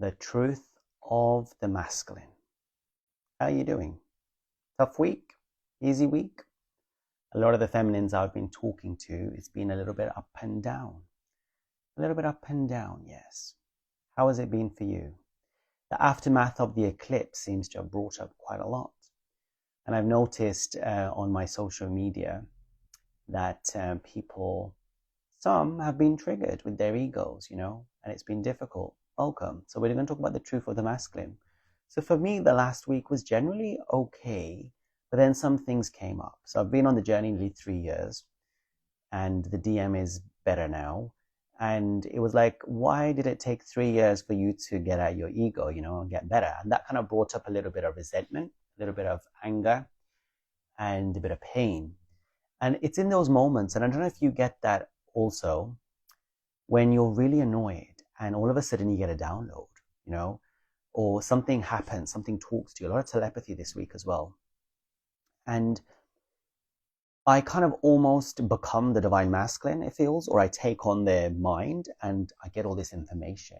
The truth of the masculine. How are you doing? Tough week? Easy week? A lot of the feminines I've been talking to, it's been a little bit up and down. A little bit up and down, yes. How has it been for you? The aftermath of the eclipse seems to have brought up quite a lot. And I've noticed on my social media that people, some have been triggered with their egos, and it's been difficult. Welcome. So we're going to talk about the truth of the masculine. So for me, the last week was generally okay, but then some things came up. So I've been on the journey nearly 3 years, and the DM is better now. And it was like, why did it take 3 years for you to get out your ego, and get better? And that kind of brought up a little bit of resentment, a little bit of anger, and a bit of pain. And it's in those moments, and I don't know if you get that also, when you're really annoyed and all of a sudden you get a download, or something happens, something talks to you. A lot of telepathy this week as well. And I kind of almost become the divine masculine, it feels, or I take on their mind and I get all this information,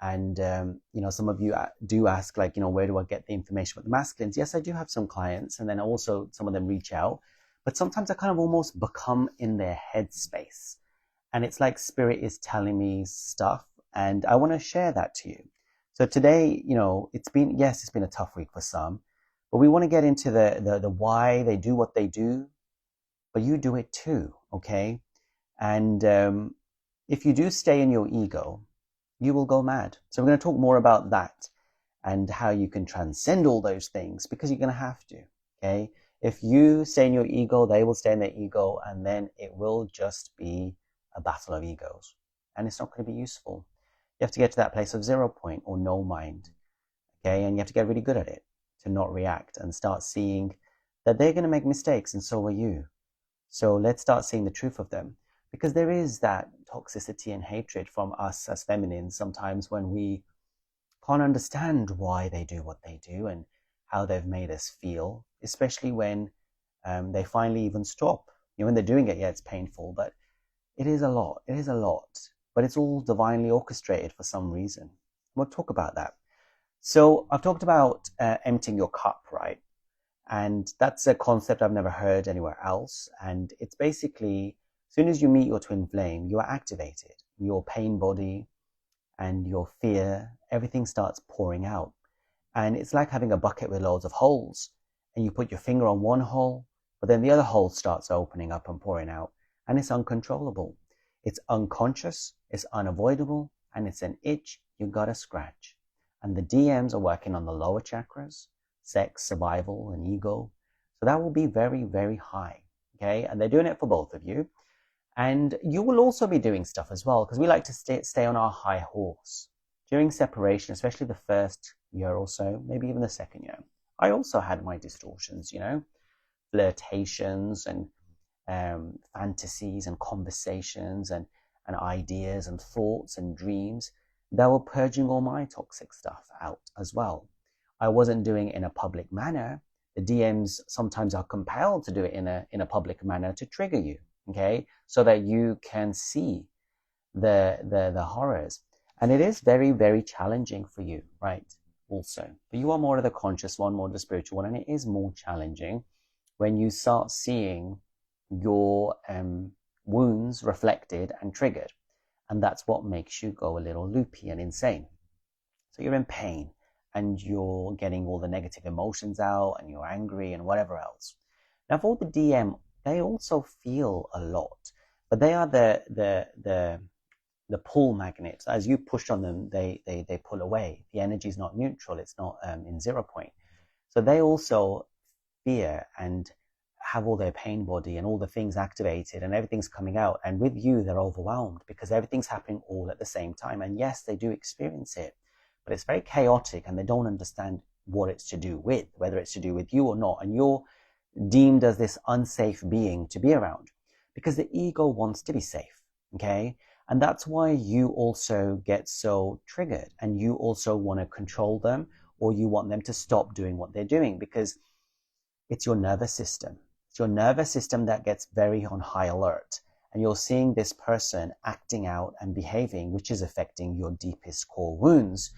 And, some of you do ask, like, where do I get the information about the masculines? Yes, I do have some clients, and then also some of them reach out. But sometimes I kind of almost become in their headspace. And it's like spirit is telling me stuff, and I want to share that to you. So today, it's been a tough week for some, but we want to get into the why they do what they do, but you do it too, okay? And if you do stay in your ego, you will go mad. So we're going to talk more about that and how you can transcend all those things, because you're going to have to, okay? If you stay in your ego, they will stay in their ego, and then it will just be a battle of egos, and it's not going to be useful. You have to get to that place of 0 point or no mind, okay? And you have to get really good at it to not react and start seeing that they're going to make mistakes, and so are you. So let's start seeing the truth of them, because there is that toxicity and hatred from us as feminines sometimes when we can't understand why they do what they do and how they've made us feel, especially when they finally even stop. When they're doing it, yeah, it's painful, but it is a lot, but it's all divinely orchestrated for some reason. We'll talk about that. So I've talked about emptying your cup, right? And that's a concept I've never heard anywhere else. And it's basically, as soon as you meet your twin flame, you are activated. Your pain body and your fear, everything starts pouring out. And it's like having a bucket with loads of holes. And you put your finger on one hole, but then the other hole starts opening up and pouring out. And it's uncontrollable. It's unconscious, it's unavoidable, and it's an itch you gotta scratch. And the DMs are working on the lower chakras, sex, survival, and ego. So that will be very, very high, okay? And they're doing it for both of you. And you will also be doing stuff as well, because we like to stay on our high horse. During separation, especially the first year or so, maybe even the second year, I also had my distortions, flirtations and fantasies and conversations and ideas and thoughts and dreams that were purging all my toxic stuff out as well. I wasn't doing it in a public manner. The DMs sometimes are compelled to do it in a public manner to trigger you, okay, so that you can see the horrors. And it is very, very challenging for you, right? Also, but you are more of the conscious one, more of the spiritual one, and it is more challenging when you start seeing your wounds reflected and triggered. And that's what makes you go a little loopy and insane. So you're in pain and you're getting all the negative emotions out and you're angry and whatever else. Now for the DM, they also feel a lot, but they are the pull magnets. As you push on them, they pull away. The energy is not neutral. It's not in 0 point. So they also fear and have all their pain body and all the things activated and everything's coming out. And with you, they're overwhelmed because everything's happening all at the same time. And yes, they do experience it, but it's very chaotic and they don't understand what it's to do with, whether it's to do with you or not. And you're deemed as this unsafe being to be around because the ego wants to be safe, okay? And that's why you also get so triggered and you also want to control them, or you want them to stop doing what they're doing, because it's your nervous system. It's your nervous system that gets very on high alert. and you're seeing this person acting out and behaving, which is affecting your deepest core wounds,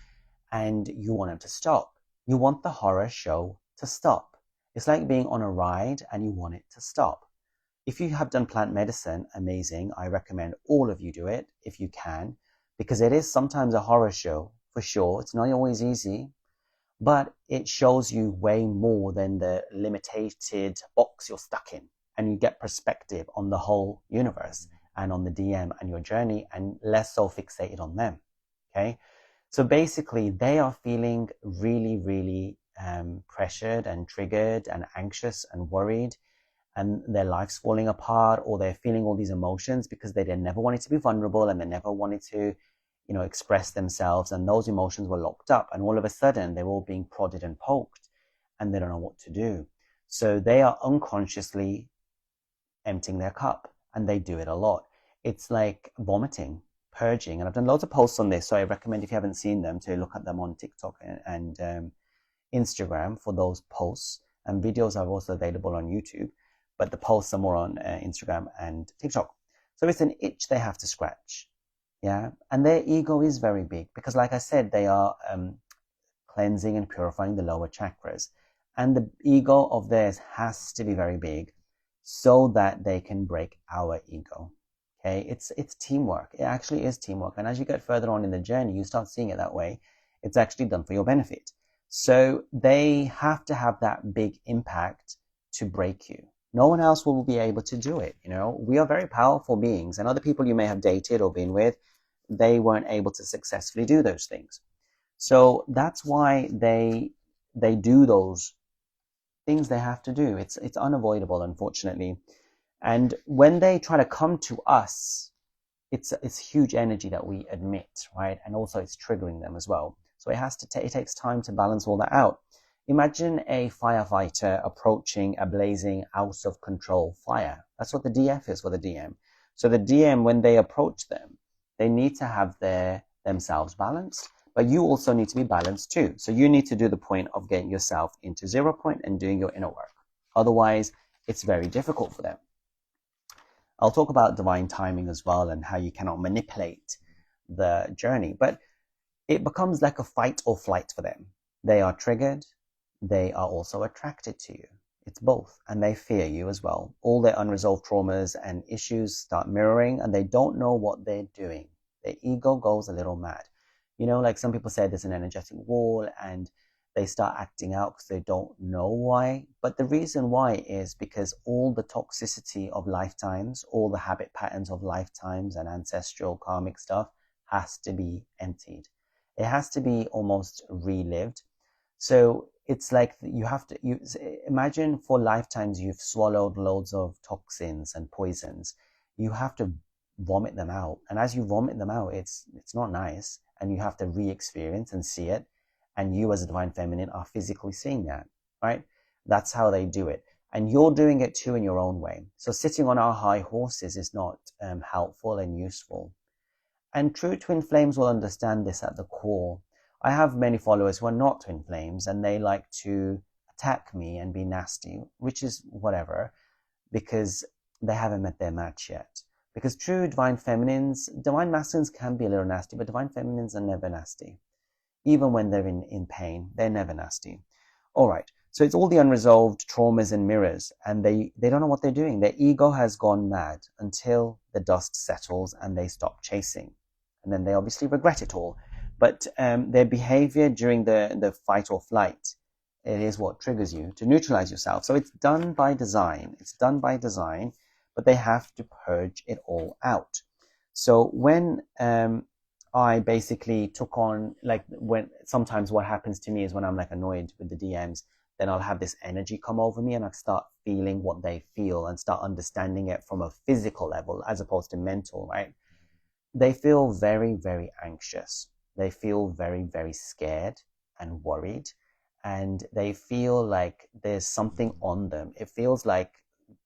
and you want them to stop. You want the horror show to stop. It's like being on a ride and you want it to stop. If you have done plant medicine, amazing. I recommend all of you do it if you can, because it is sometimes a horror show, for sure. It's not always easy, but it shows you way more than the limited box you're stuck in. And you get perspective on the whole universe and on the DM and your journey, and less so fixated on them. Okay? So basically, they are feeling really, really pressured and triggered and anxious and worried, and their life's falling apart, or they're feeling all these emotions because they never wanted to be vulnerable and they never wanted to, express themselves, and those emotions were locked up, and all of a sudden they're all being prodded and poked and they don't know what to do. So they are unconsciously emptying their cup, and they do it a lot. It's like vomiting, purging, and I've done loads of posts on this, so I recommend, if you haven't seen them, to look at them on TikTok and Instagram for those posts, and videos are also available on YouTube, but the posts are more on Instagram and TikTok. So it's an itch they have to scratch. Yeah. And their ego is very big because, like I said, they are cleansing and purifying the lower chakras. And the ego of theirs has to be very big so that they can break our ego. Okay. It's teamwork. It actually is teamwork. And as you get further on in the journey, you start seeing it that way. It's actually done for your benefit. So they have to have that big impact to break you. No one else will be able to do it. We are very powerful beings, and other people you may have dated or been with, they weren't able to successfully do those things. So that's why they do those things they have to do. It's unavoidable, unfortunately. And when they try to come to us, it's huge energy that we admit, right? And also it's triggering them as well. So it takes time to balance all that out. Imagine a firefighter approaching a blazing, out of control fire. That's what the DF is for the DM. So the DM, when they approach them, they need to have themselves balanced, but you also need to be balanced too. So you need to do the point of getting yourself into 0 point and doing your inner work. Otherwise, it's very difficult for them. I'll talk about divine timing as well and how you cannot manipulate the journey, but it becomes like a fight or flight for them. They are triggered. They are also attracted to you. It's both. And they fear you as well. All their unresolved traumas and issues start mirroring, and they don't know what they're doing. Their ego goes a little mad. Like some people say, there's an energetic wall, and they start acting out because they don't know why. But the reason why is because all the toxicity of lifetimes, all the habit patterns of lifetimes and ancestral karmic stuff has to be emptied. It has to be almost relived. So it's like you imagine for lifetimes you've swallowed loads of toxins and poisons. You have to vomit them out. And as you vomit them out, it's not nice. And you have to re-experience and see it. And you as a divine feminine are physically seeing that, right? That's how they do it. And you're doing it too in your own way. So sitting on our high horses is not helpful and useful. And true twin flames will understand this at the core. I have many followers who are not twin flames, and they like to attack me and be nasty, which is whatever, because they haven't met their match yet. Because true divine masculines can be a little nasty, but divine feminines are never nasty. Even when they're in pain, they're never nasty. All right. So it's all the unresolved traumas and mirrors, and they don't know what they're doing. Their ego has gone mad until the dust settles and they stop chasing. And then they obviously regret it all. But their behavior during the fight or flight, it is what triggers you to neutralize yourself. So it's done by design. But they have to purge it all out. So when I basically took on, sometimes what happens to me is when I'm annoyed with the DMs, then I'll have this energy come over me and I start feeling what they feel and start understanding it from a physical level as opposed to mental, right? They feel very, very anxious. They feel very, very scared and worried. And they feel like there's something on them. It feels like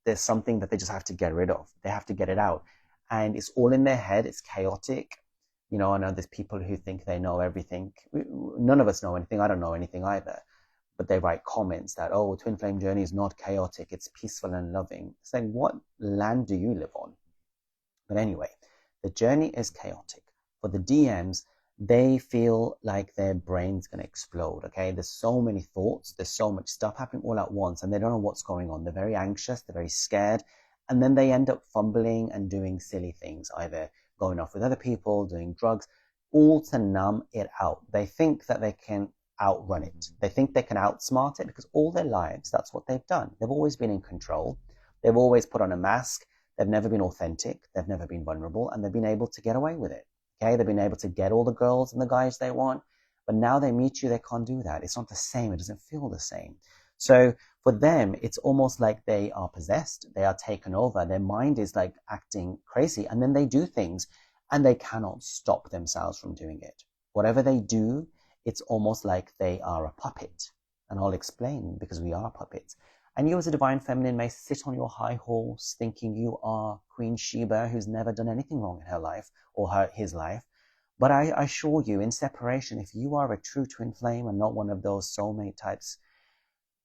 there's something that they just have to get rid of. They have to get it out. And it's all in their head. It's chaotic. I know there's people who think they know everything. None of us know anything. I don't know anything either. But they write comments that, oh, twin flame journey is not chaotic. It's peaceful and loving. It's like, what land do you live on? But anyway, the journey is chaotic. For the DMs, they feel like their brain's going to explode, okay? There's so many thoughts, there's so much stuff happening all at once, and they don't know what's going on. They're very anxious, they're very scared, and then they end up fumbling and doing silly things, either going off with other people, doing drugs, all to numb it out. They think that they can outrun it. They think they can outsmart it because all their lives, that's what they've done. They've always been in control. They've always put on a mask. They've never been authentic. They've never been vulnerable, and they've been able to get away with it. Okay, they've been able to get all the girls and the guys they want, but now they meet you, they can't do that. It's not the same. It doesn't feel the same. So for them, it's almost like they are possessed. They are taken over. Their mind is like acting crazy, and then they do things, and they cannot stop themselves from doing it. Whatever they do, it's almost like they are a puppet. And I'll explain, because we are puppets. And you as a divine feminine may sit on your high horse thinking you are Queen Sheba, who's never done anything wrong in her life or his life. But I assure you, in separation, if you are a true twin flame and not one of those soulmate types,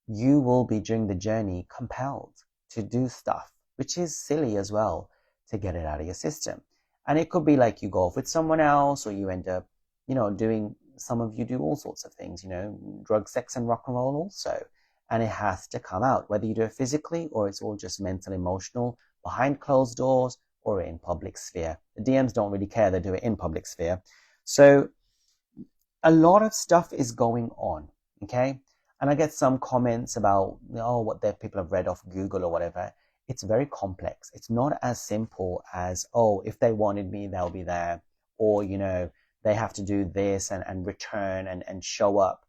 you will be during the journey compelled to do stuff, which is silly as well, to get it out of your system. And it could be like you go off with someone else, or you end up, doing, some of you do all sorts of things, drugs, sex, and rock and roll also. And it has to come out, whether you do it physically or it's all just mental, emotional, behind closed doors or in public sphere. The DMs don't really care. They do it in public sphere. So a lot of stuff is going on, okay? And I get some comments about, what people have read off Google or whatever. It's very complex. It's not as simple as, if they wanted me, they'll be there. Or, they have to do this and return and show up.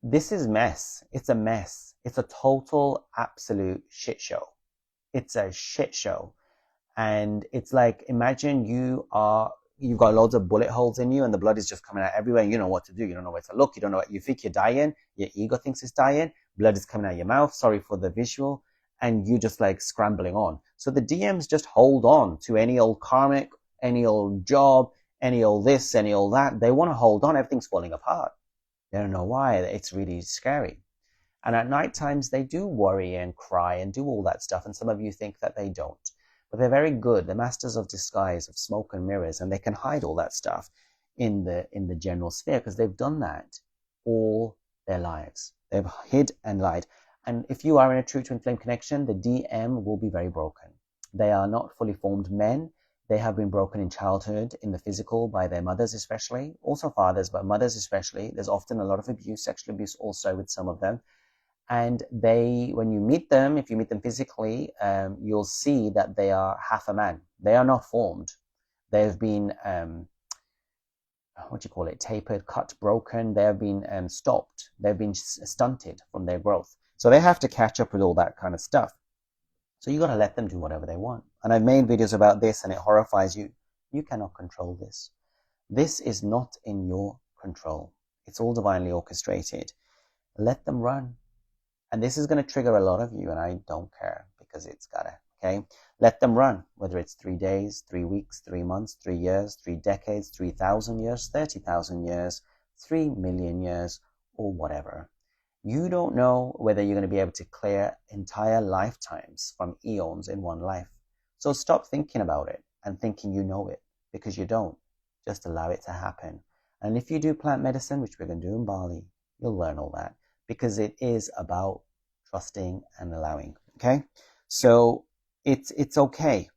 This is mess. It's a mess. It's a total, absolute shit show. It's a shit show. And it's like, imagine you've got loads of bullet holes in you and the blood is just coming out everywhere. You know what to do. You don't know where to look. You don't know what you think you're dying. Your ego thinks it's dying. Blood is coming out of your mouth. Sorry for the visual. And you just like scrambling on. So the DMs just hold on to any old karmic, any old job, any old this, any old that. They want to hold on. Everything's falling apart. They don't know why. It's really scary. And at night times, they do worry and cry and do all that stuff. And some of you think that they don't. But they're very good. They're masters of disguise, of smoke and mirrors. And they can hide all that stuff in the general sphere because they've done that all their lives. They've hid and lied. And if you are in a true twin flame connection, the DM will be very broken. They are not fully formed men. They have been broken in childhood, in the physical, by their mothers especially, also fathers, but mothers especially. There's often a lot of abuse, sexual abuse also with some of them. And when you meet them, if you meet them physically, you'll see that they are half a man. They are not formed. They've been, tapered, cut, broken. They have been stopped. They've been stunted from their growth. So they have to catch up with all that kind of stuff. So you got to let them do whatever they want. And I've made videos about this and it horrifies you. You cannot control this. This is not in your control. It's all divinely orchestrated. Let them run. And this is going to trigger a lot of you, and I don't care because it's gotta, okay? Let them run, whether it's 3 days, 3 weeks, 3 months, 3 years, 3 decades, 3,000 years, 30,000 years, 3 million years, or whatever. You don't know whether you're going to be able to clear entire lifetimes from eons in one life. So stop thinking about it and thinking you know it, because you don't. Just allow it to happen. And if you do plant medicine, which we're going to do in Bali, you'll learn all that, because it is about trusting and allowing, okay? So it's okay.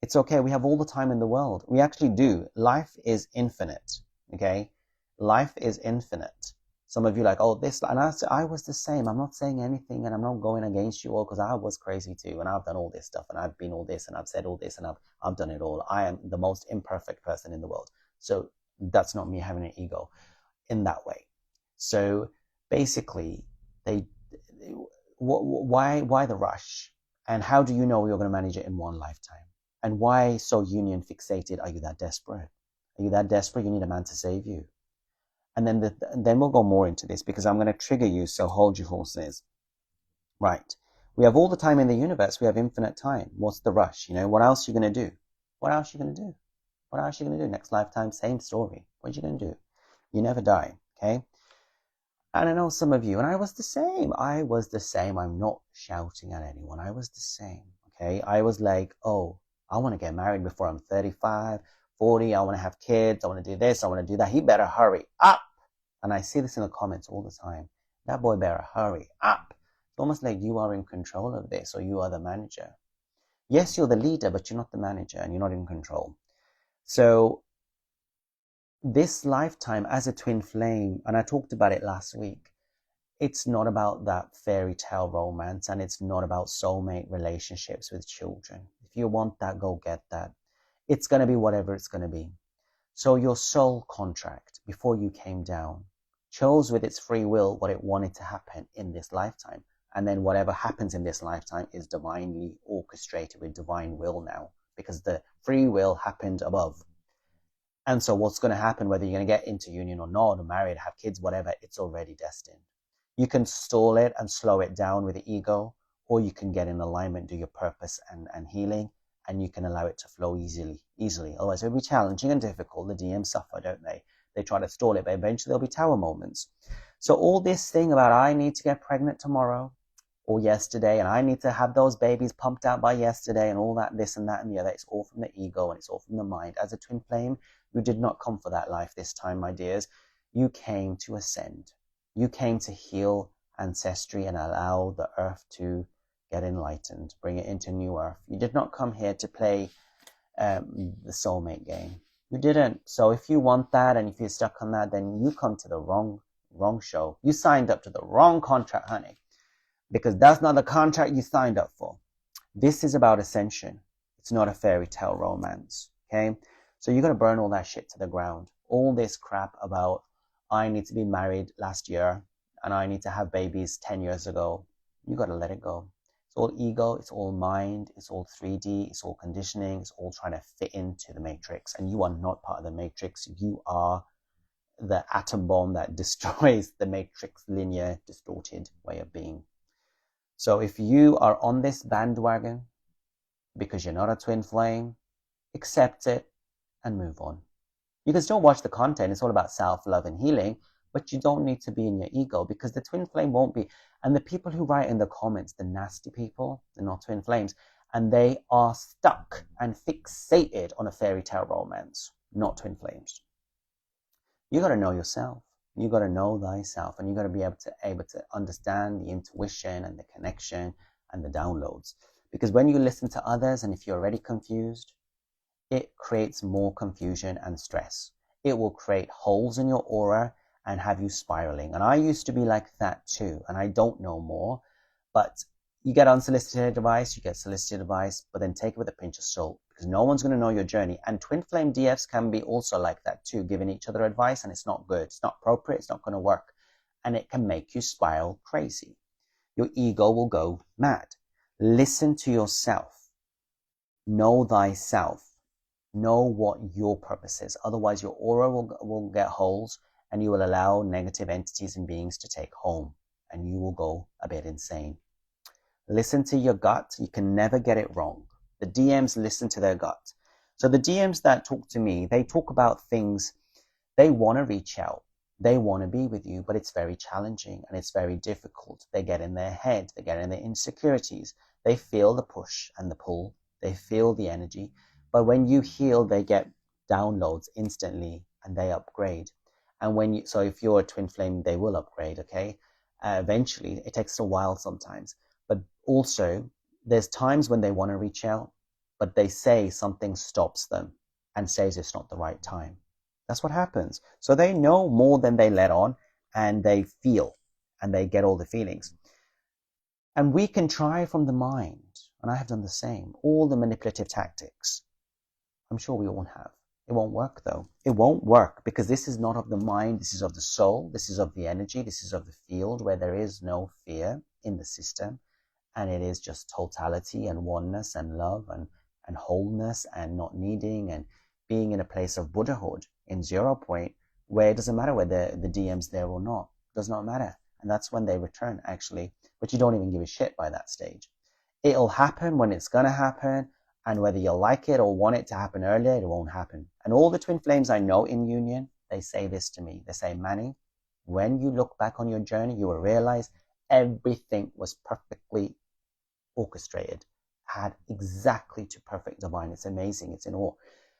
It's okay. We have all the time in the world. We actually do. Life is infinite, okay? Life is infinite. Some of you like, this, and I was the same. I'm not saying anything, and I'm not going against you all, because I was crazy too, and I've done all this stuff, and I've been all this, and I've said all this, and I've done it all. I am the most imperfect person in the world. So that's not me having an ego in that way. So basically, why the rush? And how do you know you're going to manage it in one lifetime? And why so union fixated? Are you that desperate? Are you that desperate you need a man to save you? And then we'll go more into this, because I'm going to trigger you, so hold your horses. Right. We have all the time in the universe. We have infinite time. What's the rush? What else are you going to do? What else are you going to do? What else are you going to do? Next lifetime, same story. What are you going to do? You never die, okay? And I know some of you, and I was the same. I'm not shouting at anyone. I was the same, okay? I was like, I want to get married before I'm 35, 40. I want to have kids. I want to do this. I want to do that. He better hurry up. And I see this in the comments all the time. That boy better hurry up. It's almost like you are in control of this, or you are the manager. Yes, you're the leader, but you're not the manager and you're not in control. So this lifetime as a twin flame, and I talked about it last week, it's not about that fairy tale romance, and it's not about soulmate relationships with children. If you want that, go get that. It's going to be whatever it's going to be. So your soul contract, before you came down, chose with its free will what it wanted to happen in this lifetime. And then whatever happens in this lifetime is divinely orchestrated with divine will now, because the free will happened above. And so what's going to happen, whether you're going to get into union or not, or married, have kids, whatever, it's already destined. You can stall it and slow it down with the ego, or you can get in alignment, do your purpose and healing, and you can allow it to flow easily. Otherwise, it'll be challenging and difficult. The DMs suffer, don't they? They try to stall it, but eventually there'll be tower moments. So all this thing about I need to get pregnant tomorrow or yesterday, and I need to have those babies pumped out by yesterday, and all that, this and that and the other, it's all from the ego and it's all from the mind. As a twin flame, you did not come for that life this time, my dears. You came to ascend. You came to heal ancestry and allow the earth to get enlightened, bring it into new earth. You did not come here to play the soulmate game. You didn't. So if you want that, and if you're stuck on that, then you come to the wrong show. You signed up to the wrong contract, honey, because that's not the contract you signed up for. This is about ascension. It's not a fairy tale romance, okay? So you got to burn all that shit to the ground. All this crap about I need to be married last year and I need to have babies 10 years ago. You got to let it go. It's all ego, it's all mind, it's all 3D, it's all conditioning, it's all trying to fit into the matrix. And you are not part of the matrix. You are the atom bomb that destroys the matrix linear, distorted way of being. So if you are on this bandwagon because you're not a twin flame, accept it and move on. You can still watch the content. It's all about self-love and healing, but you don't need to be in your ego, because the twin flame won't be. And the people who write in the comments, the nasty people, they're not twin flames, and they are stuck and fixated on a fairy tale romance, not twin flames. You got to know yourself. You got to know thyself, and you got to be able to understand the intuition and the connection and the downloads. Because when you listen to others, and if you're already confused, it creates more confusion and stress. It will create holes in your aura and have you spiraling. And I used to be like that too, and I don't know more. But you get unsolicited advice, you get solicited advice, but then take it with a pinch of salt, because no one's going to know your journey. And twin flame DFs can be also like that too, giving each other advice, and it's not good. It's not appropriate. It's not going to work. And it can make you spiral crazy. Your ego will go mad. Listen to yourself. Know thyself. Know what your purpose is. Otherwise, your aura will get holes, and you will allow negative entities and beings to take home, and you will go a bit insane. Listen to your gut. You can never get it wrong. The DMs listen to their gut. So the DMs that talk to me, they talk about things. They want to reach out. They want to be with you, but it's very challenging and it's very difficult. They get in their head. They get in their insecurities. They feel the push and the pull. They feel the energy. But when you heal, they get downloads instantly and they upgrade. And so if you're a twin flame, they will upgrade, okay? Eventually, it takes a while sometimes. But also, there's times when they want to reach out, but they say something stops them and says it's not the right time. That's what happens. So they know more than they let on, and they feel, and they get all the feelings. And we can try from the mind, and I have done the same, all the manipulative tactics. I'm sure we all have. It won't work though. It won't work, because this is not of the mind. This is of the soul. This is of the energy. This is of the field, where there is no fear in the system. And it is just totality and oneness and love and wholeness and not needing and being in a place of Buddhahood in 0 point, where it doesn't matter whether the DM's there or not. It does not matter. And that's when they return, actually. But you don't even give a shit by that stage. It'll happen when it's going to happen. And whether you like it or want it to happen earlier, it won't happen. And all the twin flames I know in union, they say this to me. They say, Manny, when you look back on your journey, you will realize everything was perfectly orchestrated. had exactly to perfect divine. It's amazing. It's in awe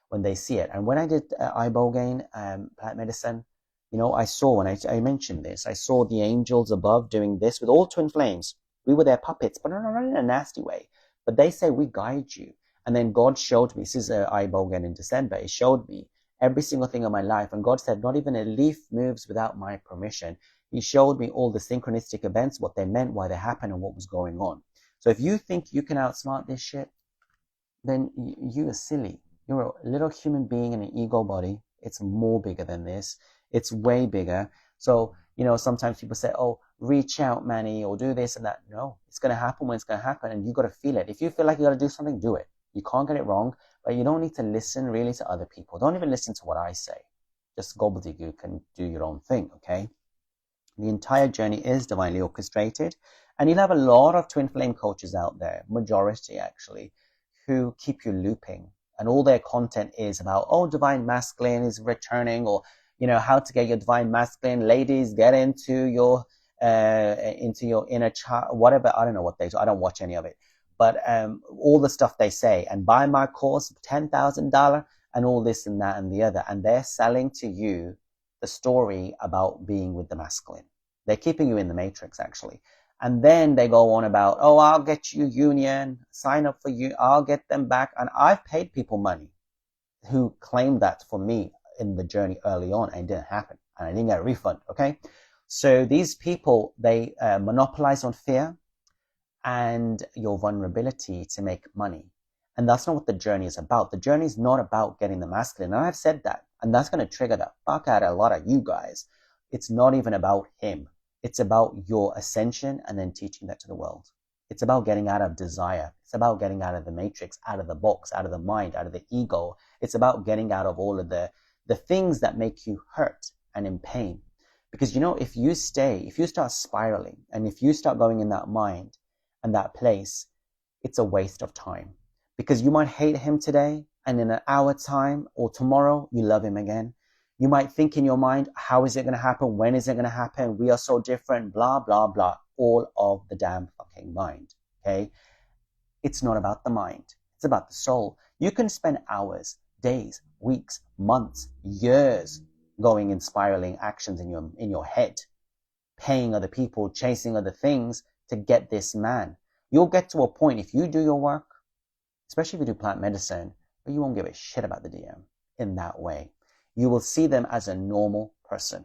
when they see it. And when I did ibogaine, plant medicine, you know, I saw, when I mentioned this, I saw the angels above doing this with all twin flames. We were their puppets, but not in a nasty way. But they say, we guide you. And then God showed me, this is ibogaine in December, He showed me every single thing of my life. And God said, not even a leaf moves without my permission. He showed me all the synchronistic events, what they meant, why they happened, and what was going on. So if you think you can outsmart this shit, then you are silly. You're a little human being in an ego body. It's more bigger than this. It's way bigger. So, you know, sometimes people say, oh, reach out, Manny, or do this and that. No, it's going to happen when it's going to happen, and you got to feel it. If you feel like you got to do something, do it. You can't get it wrong, but you don't need to listen really to other people. Don't even listen to what I say. Just gobbledygook and do your own thing, okay? The entire journey is divinely orchestrated, and you'll have a lot of twin flame coaches out there, majority actually, who keep you looping, and all their content is about, oh, divine masculine is returning, or, you know, how to get your divine masculine. Ladies, get into your inner child, whatever. I don't know what they do. I don't watch any of it, but all the stuff they say, and buy my course, $10,000, and all this and that and the other, and they're selling to you the story about being with the masculine. They're keeping you in the matrix, actually. And then they go on about, oh, I'll get you union, sign up for you, I'll get them back. And I've paid people money who claimed that for me in the journey early on, and it didn't happen. And I didn't get a refund, okay? So these people, they monopolize on fear and your vulnerability to make money. And that's not what the journey is about. The journey is not about getting the masculine. And I've said that. And that's going to trigger the fuck out of a lot of you guys. It's not even about him. It's about your ascension and then teaching that to the world. It's about getting out of desire. It's about getting out of the matrix, out of the box, out of the mind, out of the ego. It's about getting out of all of the things that make you hurt and in pain. Because, you know, if you start spiraling, and if you start going in that mind and that place, it's a waste of time. Because you might hate him today, and in an hour time or tomorrow, you love him again. You might think in your mind, how is it going to happen? When is it going to happen? We are so different, blah, blah, blah. All of the damn fucking mind, okay? It's not about the mind. It's about the soul. You can spend hours, days, weeks, months, years going in spiraling actions in your head, paying other people, chasing other things to get this man. You'll get to a point, if you do your work, especially if you do plant medicine, but you won't give a shit about the DM in that way. You will see them as a normal person.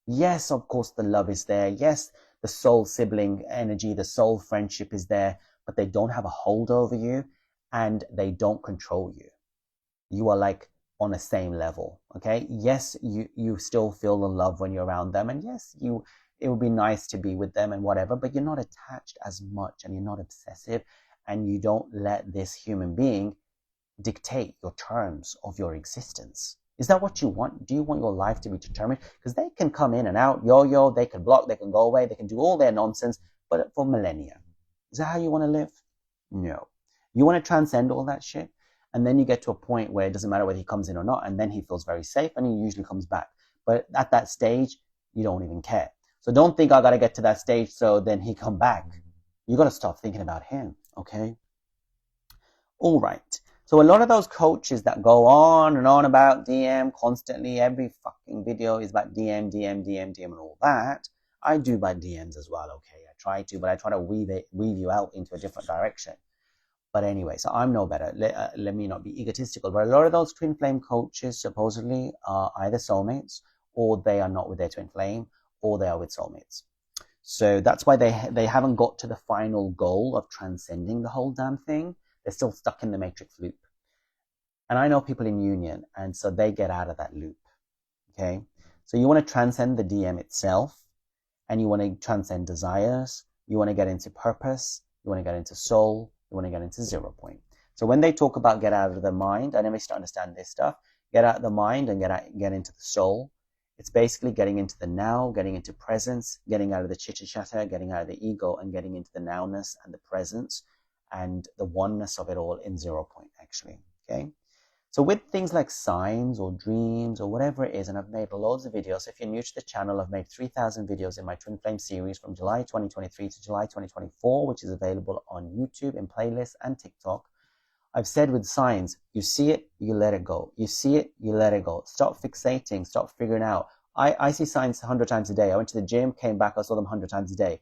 Yes, of course, the love is there. Yes, the soul sibling energy, the soul friendship is there, but they don't have a hold over you, and they don't control you. You are like on the same level, okay? Yes, you still feel the love when you're around them, and yes, it would be nice to be with them and whatever, but you're not attached as much, and you're not obsessive, and you don't let this human being dictate your terms of your existence. Is that what you want? Do you want your life to be determined? Because they can come in and out, yo-yo, they can block, they can go away, they can do all their nonsense, but for millennia. Is that how you want to live? No. You want to transcend all that shit, and then you get to a point where it doesn't matter whether he comes in or not, and then he feels very safe, and he usually comes back. But at that stage, you don't even care. So don't think I got to get to that stage so then he come back. You got to stop thinking about him, okay? All right. So a lot of those coaches that go on and on about DM constantly, every fucking video is about DM, and all that. I do by DMs as well, okay? I try to, but I try to weave you out into a different direction. But anyway, so I'm no better. Let me not be egotistical. But a lot of those twin flame coaches supposedly are either soulmates, or they are not with their twin flame, or they are with soulmates. So that's why they haven't got to the final goal of transcending the whole damn thing. They're still stuck in the matrix loop. And I know people in union, and so they get out of that loop, okay? So you want to transcend the DM itself, and you want to transcend desires. You want to get into purpose. You want to get into soul. You want to get into 0 point. So when they talk about get out of the mind, I never used to understand this stuff. Get out of the mind and get into the soul. It's basically getting into the now, getting into presence, getting out of the chitter-chatter, getting out of the ego, and getting into the nowness and the presence and the oneness of it all in 0 point, actually, okay? So with things like signs or dreams or whatever it is, and I've made loads of videos. If you're new to the channel, I've made 3,000 videos in my Twin Flame series from July 2023 to July 2024, which is available on YouTube in playlists and TikTok. I've said with signs, you see it, you let it go. You see it, you let it go. Stop fixating, stop figuring out. I see signs 100 times a day. I went to the gym, came back, I saw them 100 times a day.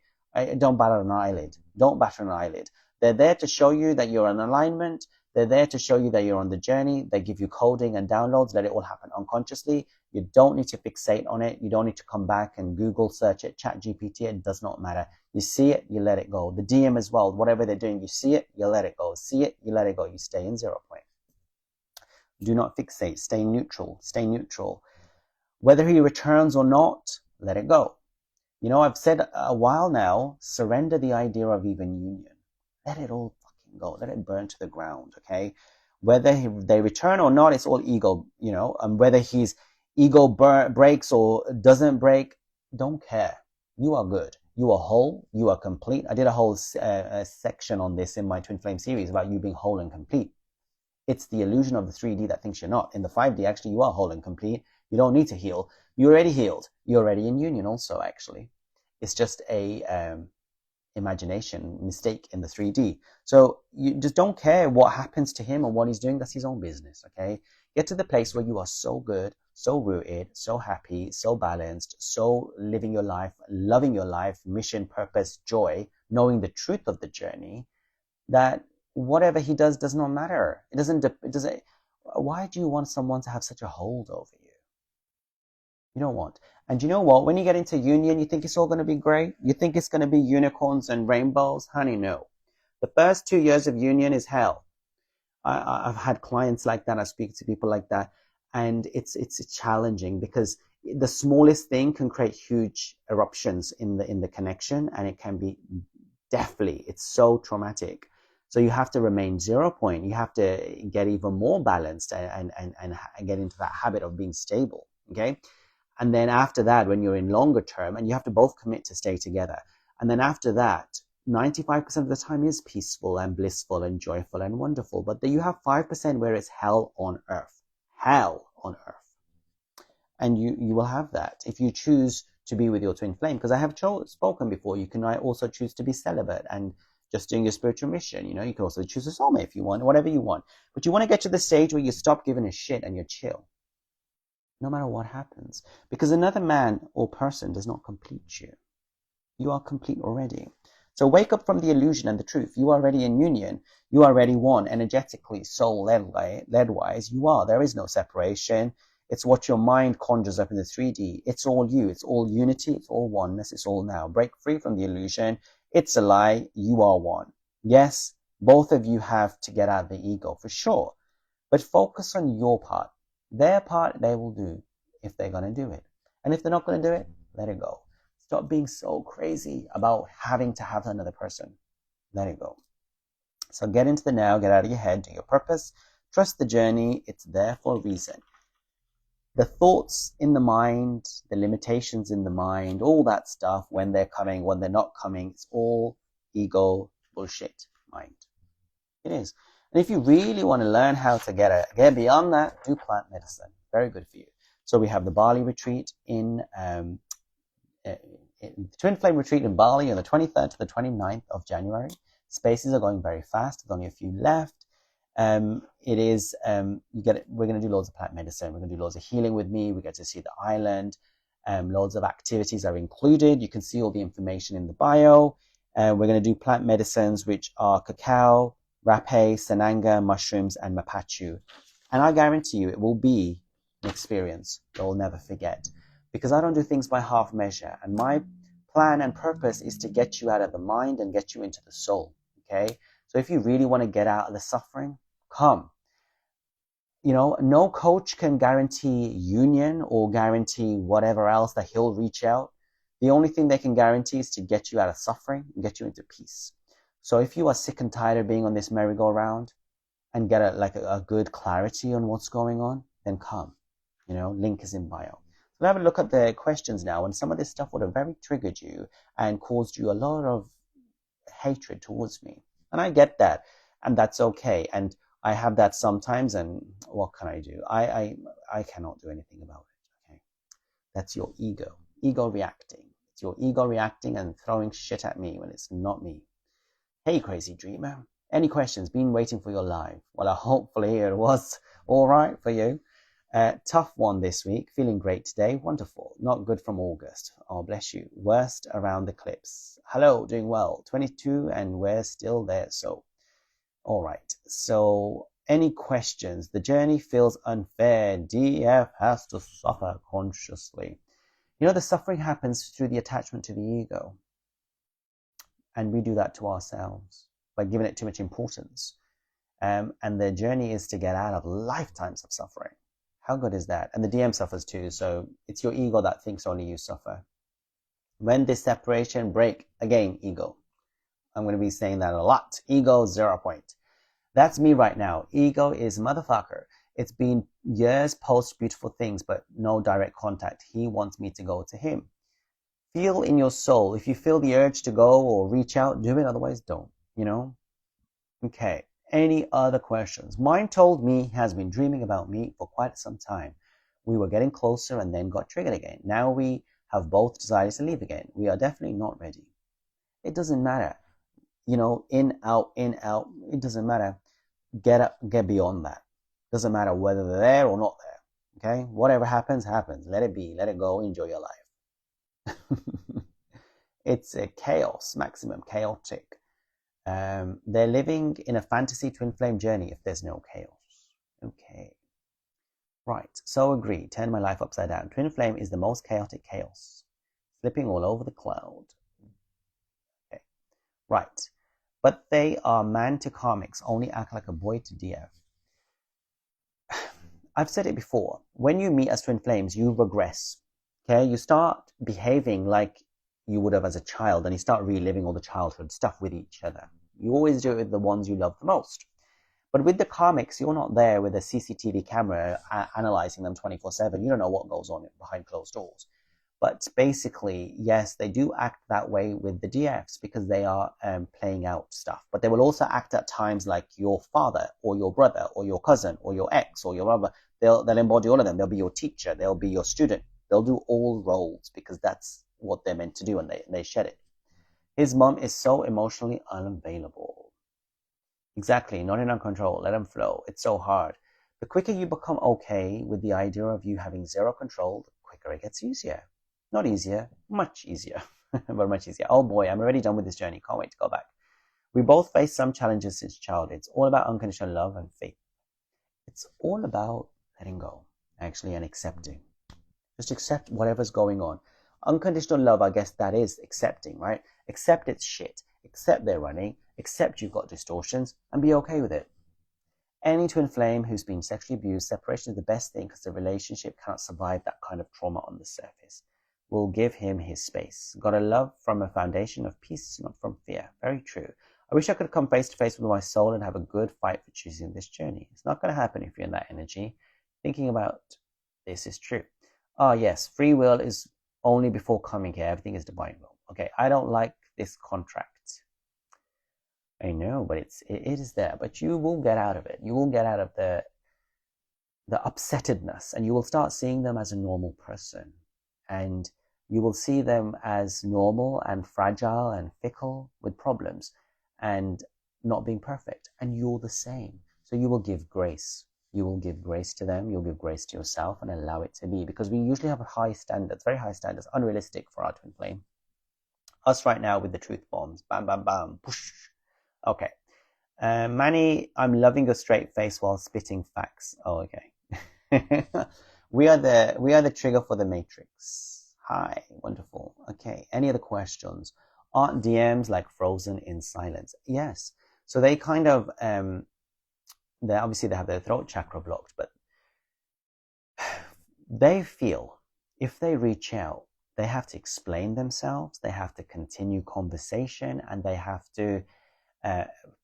Don't batter an eyelid. Don't batter an eyelid. They're there to show you that you're in alignment. They're there to show you that you're on the journey. They give you coding and downloads. Let it all happen unconsciously. You don't need to fixate on it. You don't need to come back and Google search it, chat GPT. It does not matter. You see it, you let it go. The DM as well, whatever they're doing, you see it, you let it go. See it, you let it go. You stay in 0 point. Do not fixate. Stay neutral. Stay neutral. Whether he returns or not, let it go. You know, I've said a while now, surrender the idea of even union. Let it all fucking go. Let it burn to the ground, okay? Whether they return or not, it's all ego, you know, and whether his ego breaks or doesn't break, don't care. You are good. You are whole. You are complete. I did a whole section on this in my Twin Flame series about you being whole and complete. It's the illusion of the 3D that thinks you're not. In the 5D, actually, you are whole and complete. You don't need to heal. You're already healed. You're already in union also, actually. It's just a imagination mistake in the 3D. So you just don't care what happens to him or what he's doing. That's his own business, okay? Get to the place where you are so good, so rooted, so happy, so balanced, so living your life, loving your life, mission, purpose, joy, knowing the truth of the journey, that whatever he does not matter. It doesn't. Why do you want someone to have such a hold over you? You don't want. And you know what? When you get into union, you think it's all going to be great. You think it's going to be unicorns and rainbows. Honey, no. The first 2 years of union is hell. I've had clients like that. I speak to people like that. And it's challenging because the smallest thing can create huge eruptions in the connection. And it can be deathly. It's so traumatic. So you have to remain 0 point. You have to get even more balanced and get into that habit of being stable. Okay. And then after that, when you're in longer term, and you have to both commit to stay together. And then after that, 95% of the time is peaceful and blissful and joyful and wonderful. But then you have 5% where it's hell on earth. Hell on earth. And you will have that if you choose to be with your twin flame. Because I have spoken before, you can also choose to be celibate and just doing your spiritual mission. You know, you can also choose a soulmate if you want, whatever you want. But you want to get to the stage where you stop giving a shit and you're chill. No matter what happens. Because another man or person does not complete you. You are complete already. So wake up from the illusion and the truth. You are already in union. You are already one. Energetically, soul-led-wise, you are. There is no separation. It's what your mind conjures up in the 3D. It's all you. It's all unity. It's all oneness. It's all now. Break free from the illusion. It's a lie. You are one. Yes, both of you have to get out of the ego, for sure. But focus on your part. Their part, they will do if they're going to do it. And if they're not going to do it, let it go. Stop being so crazy about having to have another person. Let it go. So get into the now, get out of your head, do your purpose, trust the journey. It's there for a reason. The thoughts in the mind, the limitations in the mind, all that stuff, when they're coming, when they're not coming, it's all ego bullshit mind. It is. And if you really want to learn how to get beyond that, do plant medicine. Very good for you. So we have the Bali retreat in Twin Flame retreat in Bali on the 23rd to the 29th of January. Spaces are going very fast. There's only a few left. We're going to do loads of plant medicine. We're going to do loads of healing with me. We get to see the island. Loads of activities are included. You can see all the information in the bio. We're going to do plant medicines, which are cacao, rapé, sananga, mushrooms, and mapachu. And I guarantee you it will be an experience you'll never forget. Because I don't do things by half measure. And my plan and purpose is to get you out of the mind and get you into the soul. Okay? So if you really want to get out of the suffering, come. You know, no coach can guarantee union or guarantee whatever else that he'll reach out. The only thing they can guarantee is to get you out of suffering and get you into peace. So if you are sick and tired of being on this merry-go-round and get a good clarity on what's going on, then come. You know, link is in bio. So have a look at the questions now, and some of this stuff would have very triggered you and caused you a lot of hatred towards me. And I get that, and that's okay. And I have that sometimes, and what can I do? I cannot do anything about it. Okay, that's your ego reacting. It's your ego reacting and throwing shit at me when it's not me. Hey, crazy dreamer. Any questions? Been waiting for your live. Well, hopefully it was all right for you. Tough one this week. Feeling great today. Wonderful. Not good from August. Oh, bless you. Worst around the clips. Hello, doing well. 22 and we're still there. So, all right. So, any questions? The journey feels unfair. DF has to suffer consciously. You know, the suffering happens through the attachment to the ego. And we do that to ourselves by giving it too much importance. And the journey is to get out of lifetimes of suffering. How good is that? And the DM suffers too, so it's your ego that thinks only you suffer. When this separation break, again, ego. I'm going to be saying that a lot. Ego, 0 point. That's me right now. Ego is motherfucker. It's been years post beautiful things, but no direct contact. He wants me to go to him. Feel in your soul. If you feel the urge to go or reach out, do it. Otherwise, don't. You know? Okay. Any other questions? Mine told me he has been dreaming about me for quite some time. We were getting closer and then got triggered again. Now we have both decided to leave again. We are definitely not ready. It doesn't matter. You know, in, out, it doesn't matter. Get beyond that. Doesn't matter whether they're there or not there. Okay? Whatever happens, happens. Let it be. Let it go. Enjoy your life. It's a chaos, maximum chaotic. They're living in a fantasy twin flame journey if there's no chaos. Okay. Right. So agree. Turn my life upside down. Twin flame is the most chaotic chaos. Slipping all over the cloud. Okay. Right. But they are man to karmics, only act like a boy to DF. I've said it before. When you meet as twin flames, you regress. Okay, you start behaving like you would have as a child, and you start reliving all the childhood stuff with each other. You always do it with the ones you love the most. But with the karmics, you're not there with a CCTV camera analyzing them 24/7. You don't know what goes on behind closed doors. But basically, yes, they do act that way with the DFs because they are playing out stuff. But they will also act at times like your father or your brother or your cousin or your ex or your brother. They'll embody all of them. They'll be your teacher. They'll be your student. They'll do all roles because that's what they're meant to do, and they shed it. His mom is so emotionally unavailable. Exactly, not in our control. Let him flow. It's so hard. The quicker you become okay with the idea of you having zero control, the quicker it gets easier. Not easier, much easier, but much easier. Oh boy, I'm already done with this journey. Can't wait to go back. We both faced some challenges since childhood. It's all about unconditional love and faith. It's all about letting go, actually, and accepting. Just accept whatever's going on. Unconditional love, I guess that is accepting, right? Accept it's shit. Accept they're running. Accept you've got distortions and be okay with it. Any twin flame who's been sexually abused, separation is the best thing because the relationship cannot survive that kind of trauma on the surface. We'll give him his space. Gotta love from a foundation of peace, not from fear. Very true. I wish I could come face to face with my soul and have a good fight for choosing this journey. It's not going to happen if you're in that energy. Thinking about this is true. Ah, yes, free will is only before coming here. Everything is divine will. Okay, I don't like this contract. I know, but it is there. But you will get out of it. You will get out of the upsettedness, and you will start seeing them as a normal person. And you will see them as normal and fragile and fickle with problems and not being perfect. And you're the same. So you will give grace. You will give grace to them. You'll give grace to yourself and allow it to be. Because we usually have high standards, very high standards, unrealistic for our twin flame. Us right now with the truth bombs. Bam, bam, bam. Push. Okay. Manny, I'm loving your straight face while spitting facts. Oh, okay. We are the trigger for the matrix. Hi, wonderful. Okay, any other questions? Aren't DMs like frozen in silence? Yes. So they kind of they obviously they have their throat chakra blocked, but they feel if they reach out, they have to explain themselves, they have to continue conversation, and they have to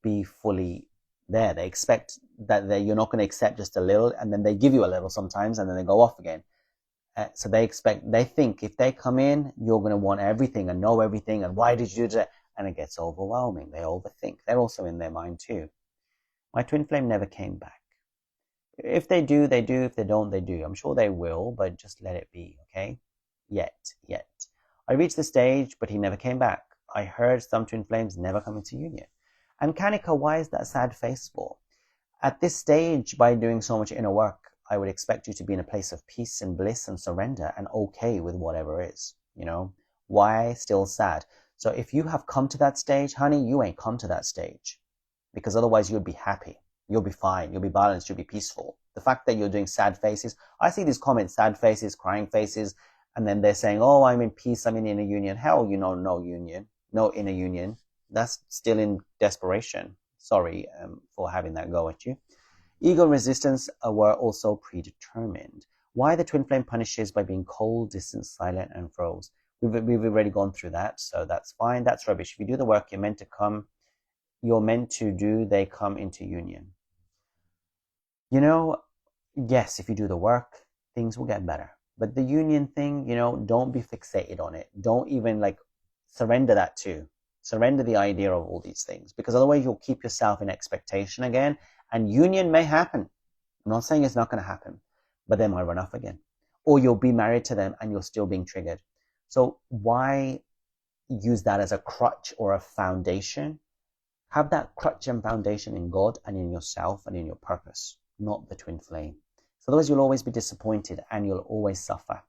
be fully there. They expect that you're not going to accept just a little, and then they give you a little sometimes, and then they go off again. So they think if they come in, you're going to want everything and know everything, and why did you do that? And it gets overwhelming. They overthink. They're also in their mind too. My twin flame never came back. If they do, they do. If they don't, they do. I'm sure they will, but just let it be, okay? Yet. I reached the stage, but he never came back. I heard some twin flames never come into union. And Kanika, why is that sad face for? At this stage, by doing so much inner work, I would expect you to be in a place of peace and bliss and surrender and okay with whatever is, you know? Why still sad? So if you have come to that stage, honey, you ain't come to that stage, because otherwise you'd be happy. You'll be fine. You'll be balanced. You'll be peaceful. The fact that you're doing sad faces, I see these comments, sad faces, crying faces, and then they're saying, oh, I'm in peace. I'm in inner union. Hell, you know, no union, no inner union. That's still in desperation. Sorry for having that go at you. Ego resistance were also predetermined. Why the twin flame punishes by being cold, distant, silent, and froze. We've already gone through that, so that's fine. That's rubbish. If you do the work you're meant to do, they come into union. You know, yes, if you do the work, things will get better. But the union thing, you know, don't be fixated on it. Don't even surrender that too. Surrender the idea of all these things, because otherwise you'll keep yourself in expectation again, and union may happen. I'm not saying it's not going to happen, but they might run off again. Or you'll be married to them and you're still being triggered. So why use that as a crutch or a foundation? Have that crutch and foundation in God and in yourself and in your purpose, not the twin flame. So otherwise you'll always be disappointed and you'll always suffer.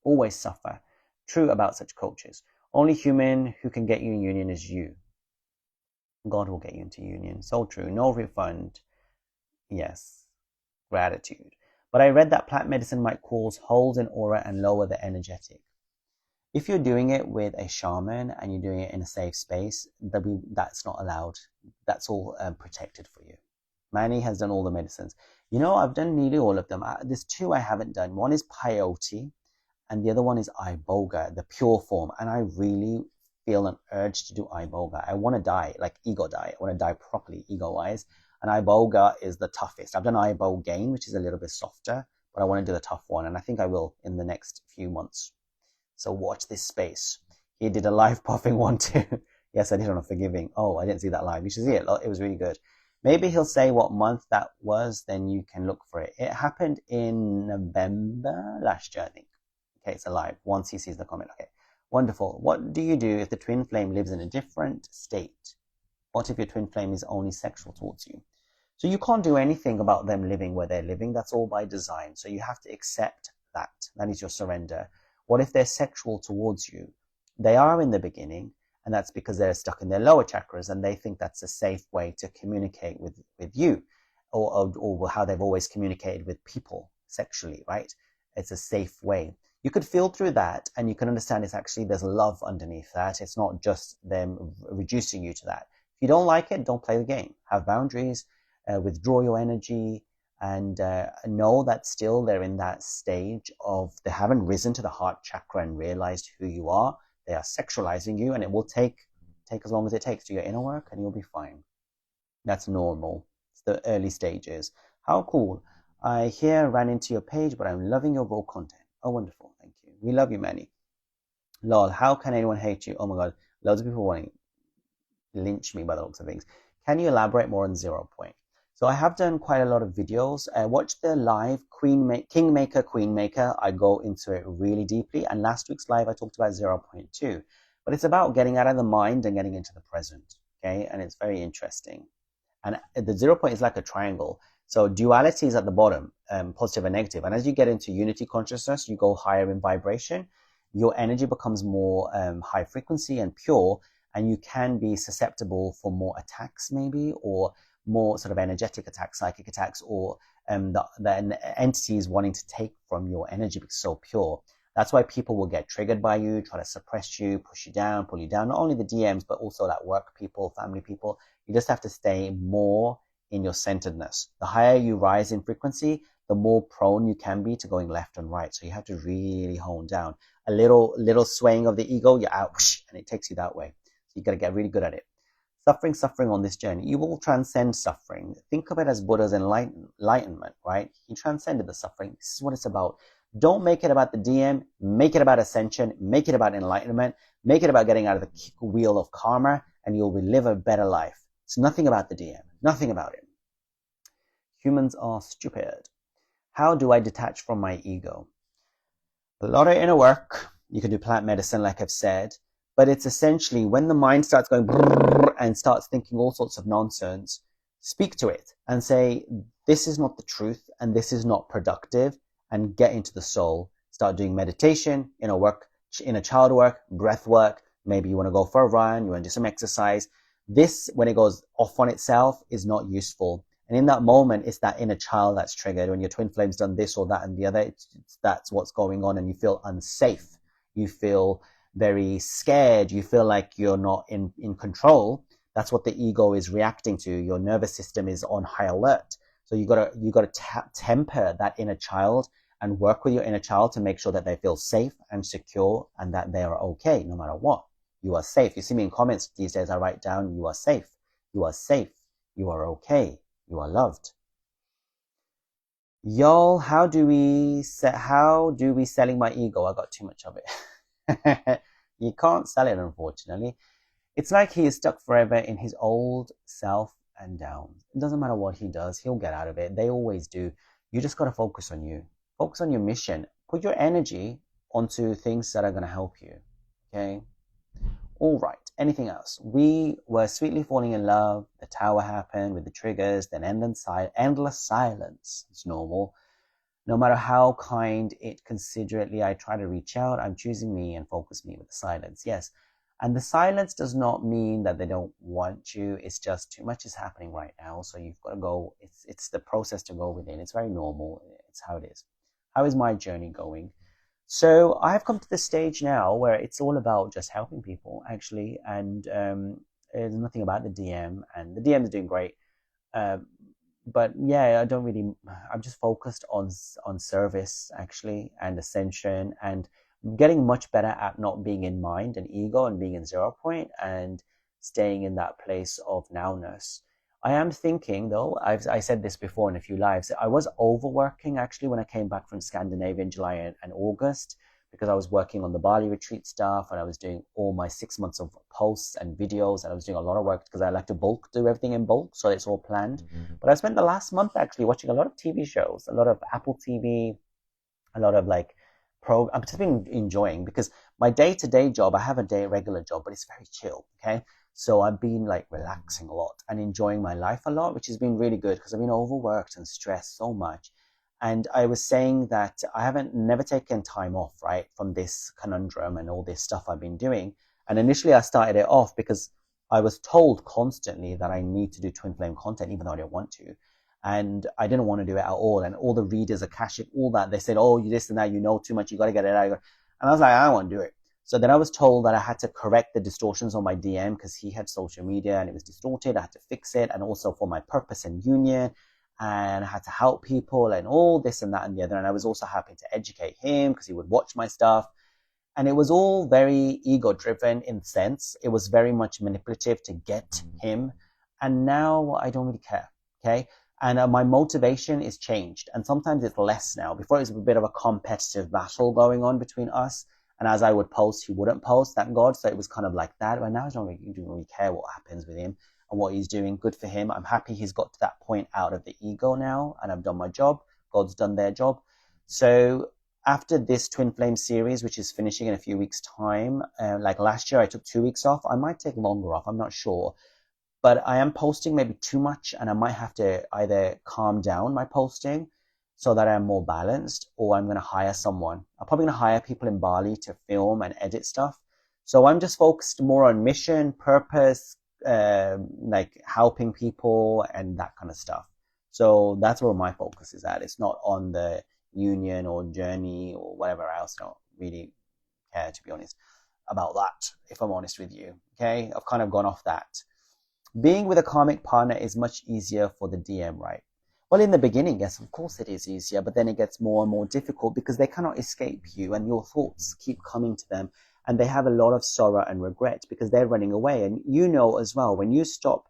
Always suffer. True about such coaches. Only human who can get you in union is you. God will get you into union. So true. No refund. Yes. Gratitude. But I read that plant medicine might cause holes in aura and lower the energetic. If you're doing it with a shaman and you're doing it in a safe space, that's not allowed. That's all protected for you. Manny has done all the medicines. You know, I've done nearly all of them. There's two I haven't done. One is peyote, and the other one is iboga, the pure form. And I really feel an urge to do iboga. I want to die, like ego die. I want to die properly, ego-wise. And iboga is the toughest. I've done ibogaine, which is a little bit softer, but I want to do the tough one. And I think I will in the next few months. So watch this space. He did a live puffing one too. Yes, I did on a forgiving. Oh, I didn't see that live. You should see it. It was really good. Maybe he'll say what month that was, then you can look for it. It happened in November last year, I think. Okay, it's alive. Once he sees the comment. Okay, wonderful. What do you do if the twin flame lives in a different state? What if your twin flame is only sexual towards you? So you can't do anything about them living where they're living. That's all by design. So you have to accept that. That is your surrender. What if they're sexual towards you? They are in the beginning, and that's because they're stuck in their lower chakras, and they think that's a safe way to communicate with you, or how they've always communicated with people sexually, right? It's a safe way. You could feel through that, and you can understand it's actually there's love underneath that. It's not just them reducing you to that. If you don't like it, don't play the game. Have boundaries, withdraw your energy, and know that still they're in that stage of they haven't risen to the heart chakra and realized who you are. They are sexualizing you, and it will take as long as it takes to your inner work, and you'll be fine. That's normal. It's the early stages. How cool. I here ran into your page, but I'm loving your raw content. Oh, wonderful. Thank you. We love you, Manny. Lol, how can anyone hate you? Oh my God. Loads of people wanting to lynch me by the looks of things. Can you elaborate more on 0 point? So I have done quite a lot of videos. Watch the live Kingmaker, Queenmaker. I go into it really deeply. And last week's live, I talked about 0.2. But it's about getting out of the mind and getting into the present. Okay, and it's very interesting. And the 0 point is like a triangle. So duality is at the bottom, positive and negative. And as you get into unity consciousness, you go higher in vibration. Your energy becomes more high frequency and pure. And you can be susceptible for more attacks maybe, or more sort of energetic attacks, psychic attacks, or the entities wanting to take from your energy because it's so pure. That's why people will get triggered by you, try to suppress you, push you down, pull you down. Not only the DMs, but also like work people, family people. You just have to stay more in your centeredness. The higher you rise in frequency, the more prone you can be to going left and right. So you have to really hone down. A little swaying of the ego, you're out, and it takes you that way. So you got to get really good at it. Suffering on this journey. You will transcend suffering. Think of it as Buddha's enlightenment, right? He transcended the suffering. This is what it's about. Don't make it about the DM. Make it about ascension. Make it about enlightenment. Make it about getting out of the wheel of karma, and you'll live a better life. It's nothing about the DM. Nothing about it. Humans are stupid. How do I detach from my ego? A lot of inner work. You can do plant medicine, like I've said, but it's essentially when the mind starts going and starts thinking all sorts of nonsense, speak to it and say, this is not the truth and this is not productive, and get into the soul. Start doing meditation, inner work, inner child work, breath work. Maybe you want to go for a run, you want to do some exercise. This, when it goes off on itself, is not useful. And in that moment, it's that inner child that's triggered. When your twin flame's done this or that and the other, that's what's going on, and you feel unsafe. You feel very scared. You feel like you're not in control. That's what the ego is reacting to. Your nervous system is on high alert. So you gotta temper that inner child and work with your inner child to make sure that they feel safe and secure and that they are okay no matter what. You are safe. You see me in comments these days, I write down, you are safe. You are safe. You are okay. You are loved. Y'all, how do we selling my ego? I got too much of it. You can't sell it, unfortunately. It's like he is stuck forever in his old self and down. It doesn't matter what he does, he'll get out of it. They always do. You just got to focus on you. Focus on your mission. Put your energy onto things that are going to help you. Okay? All right. Anything else? We were sweetly falling in love. The tower happened with the triggers, then endless silence. It's normal. No matter how kind it considerately I try to reach out, I'm choosing me and focus me with the silence. Yes. And the silence does not mean that they don't want you. It's just too much is happening right now. So you've got to go. It's the process to go within. It's very normal. It's how it is. How is my journey going? So I've come to the stage now where it's all about just helping people, actually. And there's nothing about the DM, and the DM is doing great. But yeah, I'm just focused on service, actually, and ascension, and getting much better at not being in mind and ego and being in 0 point and staying in that place of nowness. I am thinking, though, I said this before in a few lives, I was overworking actually when I came back from Scandinavia in July and August, because I was working on the Bali retreat stuff, and I was doing all my 6 months of posts and videos, and I was doing a lot of work because I like to do everything in bulk, so it's all planned. But I spent the last month actually watching a lot of TV shows, a lot of Apple TV, a lot of I've just been enjoying, because my day-to-day job, I have a regular job, but it's very chill, okay? So I've been relaxing a lot and enjoying my life a lot, which has been really good because I've been overworked and stressed so much. And I was saying that I haven't never taken time off, right, from this conundrum and all this stuff I've been doing. And initially I started it off because I was told constantly that I need to do twin flame content, even though I didn't want to. And I didn't want to do it at all. And all the readers, Akashic, all that, they said, oh, you this and that, you know too much, you got to get it out. And I was like, I don't want to do it. So then I was told that I had to correct the distortions on my DM because he had social media and it was distorted. I had to fix it. And also for my purpose and union. And I had to help people and all this and that and the other. And I was also happy to educate him because he would watch my stuff. And it was all very ego driven in sense. It was very much manipulative to get him. And now I don't really care. Okay. And my motivation is changed. And sometimes it's less now. Before it was a bit of a competitive battle going on between us. And as I would post, he wouldn't post, thank God. So it was kind of like that. But now I don't really care what happens with him and what he's doing. Good for him. I'm happy he's got to that point out of the ego now. And I've done my job. God's done their job. So after this Twin Flame series, which is finishing in a few weeks' time, like last year, I took 2 weeks off. I might take longer off. I'm not sure. But I am posting maybe too much, and I might have to either calm down my posting so that I'm more balanced, or I'm going to hire someone. I'm probably going to hire people in Bali to film and edit stuff. So I'm just focused more on mission, purpose, helping people and that kind of stuff. So that's where my focus is at. It's not on the union or journey or whatever else. I don't really care, to be honest, about that, if I'm honest with you. Okay, I've kind of gone off that. Being with a karmic partner is much easier for the DM, right? Well, in the beginning, yes, of course it is easier, but then it gets more and more difficult because they cannot escape you and your thoughts keep coming to them, and they have a lot of sorrow and regret because they're running away. And you know as well, when you stop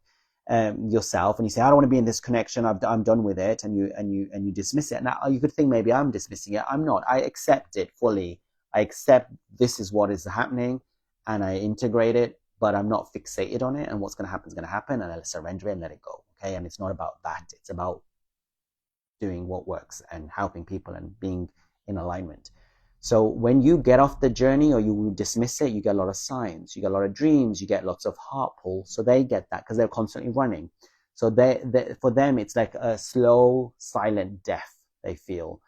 yourself and you say, I don't want to be in this connection, I'm done with it, and you dismiss it. Now you could think maybe I'm dismissing it. I'm not. I accept it fully. I accept this is what is happening and I integrate it, but I'm not fixated on it, and what's going to happen is going to happen, and I'll surrender it and let it go. Okay. And it's not about that. It's about doing what works and helping people and being in alignment. So when you get off the journey or you dismiss it, you get a lot of signs, you get a lot of dreams, you get lots of heart pull. So they get that because they're constantly running. So for them, it's like a slow, silent death they feel.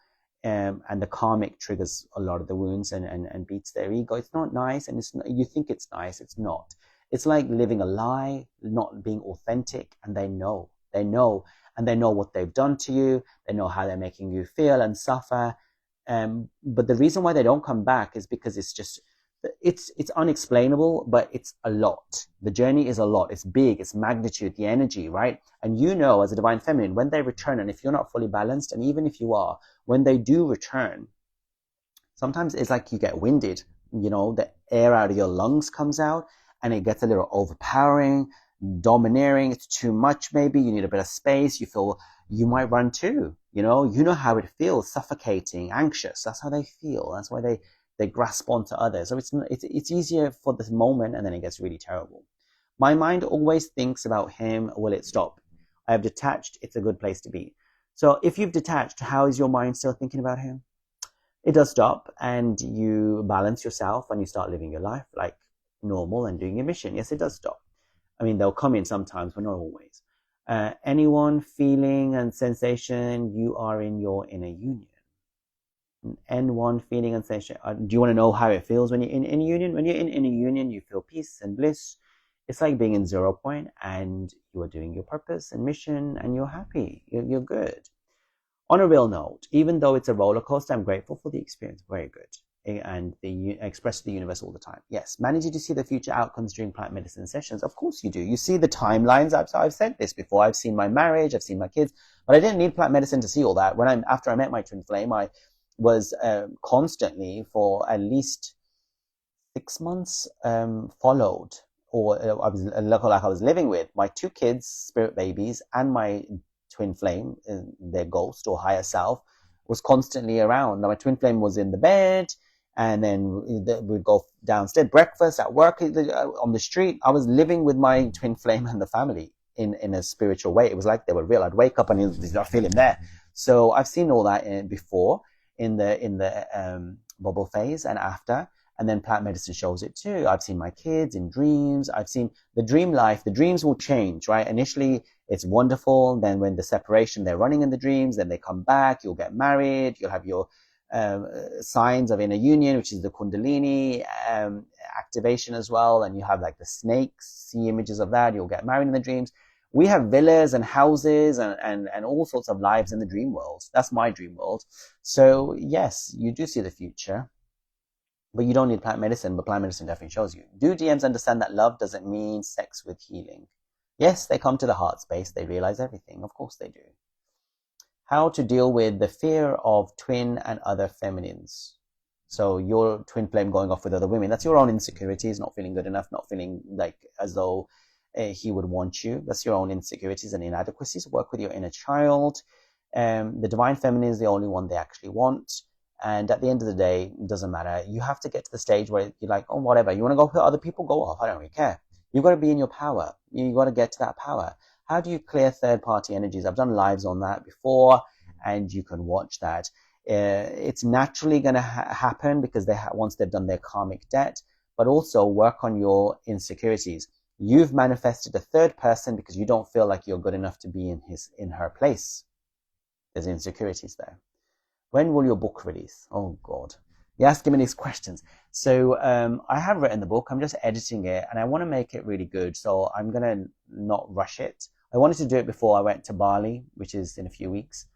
And the karmic triggers a lot of the wounds and beats their ego. It's not nice, and it's not, you think it's nice, it's not. It's like living a lie, not being authentic, and they know, and they know what they've done to you. They know how they're making you feel and suffer. But the reason why they don't come back is because it's unexplainable, but it's a lot. The journey is a lot. It's big, it's magnitude, the energy, right? And you know, as a divine feminine, when they return, and if you're not fully balanced, and even if you are, when they do return, sometimes it's like you get winded, the air out of your lungs comes out and it gets a little overpowering, domineering. It's too much. Maybe you need a bit of space. You feel you might run too, you know how it feels, suffocating, anxious. That's how they feel. That's why they grasp onto others. So it's easier for this moment, and then it gets really terrible. My mind always thinks about him. Will it stop? I have detached. It's a good place to be. So if you've detached, how is your mind still thinking about him? It does stop, and you balance yourself and you start living your life like normal and doing your mission. Yes, it does stop. I mean, they'll come in sometimes, but not always. Anyone, feeling and sensation, you are in your inner union. N1, feeling and sensation. Do you want to know how it feels when you're in inner union? When you're in inner union, you feel peace and bliss. It's like being in 0 point, and you are doing your purpose and mission, and you're happy. You're good. On a real note, even though it's a roller coaster, I'm grateful for the experience. Very good. And I express to the universe all the time. Yes, managing to see the future outcomes during plant medicine sessions. Of course you do. You see the timelines. I've said this before. I've seen my marriage. I've seen my kids. But I didn't need plant medicine to see all that. After I met my twin flame, I was constantly for at least 6 months followed, or I was living with my 2 kids, spirit babies, and my twin flame, their ghost or higher self, was constantly around. Now, my twin flame was in the bed, and then we'd go downstairs, breakfast, at work, on the street. I was living with my twin flame and the family in a spiritual way. It was like they were real. I'd wake up and I feel him there. So I've seen all that before in the bubble phase and after. And then plant medicine shows it too. I've seen my kids in dreams. I've seen the dream life. The dreams will change, right? Initially, it's wonderful. Then when the separation, they're running in the dreams. Then they come back. You'll get married. You'll have your signs of inner union, which is the Kundalini activation as well. And you have like the snakes, see images of that. You'll get married in the dreams. We have villas and houses and all sorts of lives in the dream world. That's my dream world. So yes, you do see the future. But you don't need plant medicine, but plant medicine definitely shows you. Do DMs understand that love doesn't mean sex with healing? Yes, they come to the heart space. They realize everything. Of course they do. How to deal with the fear of twin and other feminines. So your twin flame going off with other women, that's your own insecurities, not feeling good enough, not feeling like as though he would want you. That's your own insecurities and inadequacies. Work with your inner child. The divine feminine is the only one they actually want. And at the end of the day, it doesn't matter. You have to get to the stage where you're like, oh, whatever. You want to go with other people? Go off. I don't really care. You've got to be in your power. You've got to get to that power. How do you clear third-party energies? I've done lives on that before, and you can watch that. It's naturally going to happen because once they've done their karmic debt, but also work on your insecurities. You've manifested a third person because you don't feel like you're good enough to be in her place. There's insecurities there. When will your book release? Oh, God. You're asking me these questions. So I have written the book. I'm just editing it, and I want to make it really good. So I'm going to not rush it. I wanted to do it before I went to Bali, which is in a few weeks.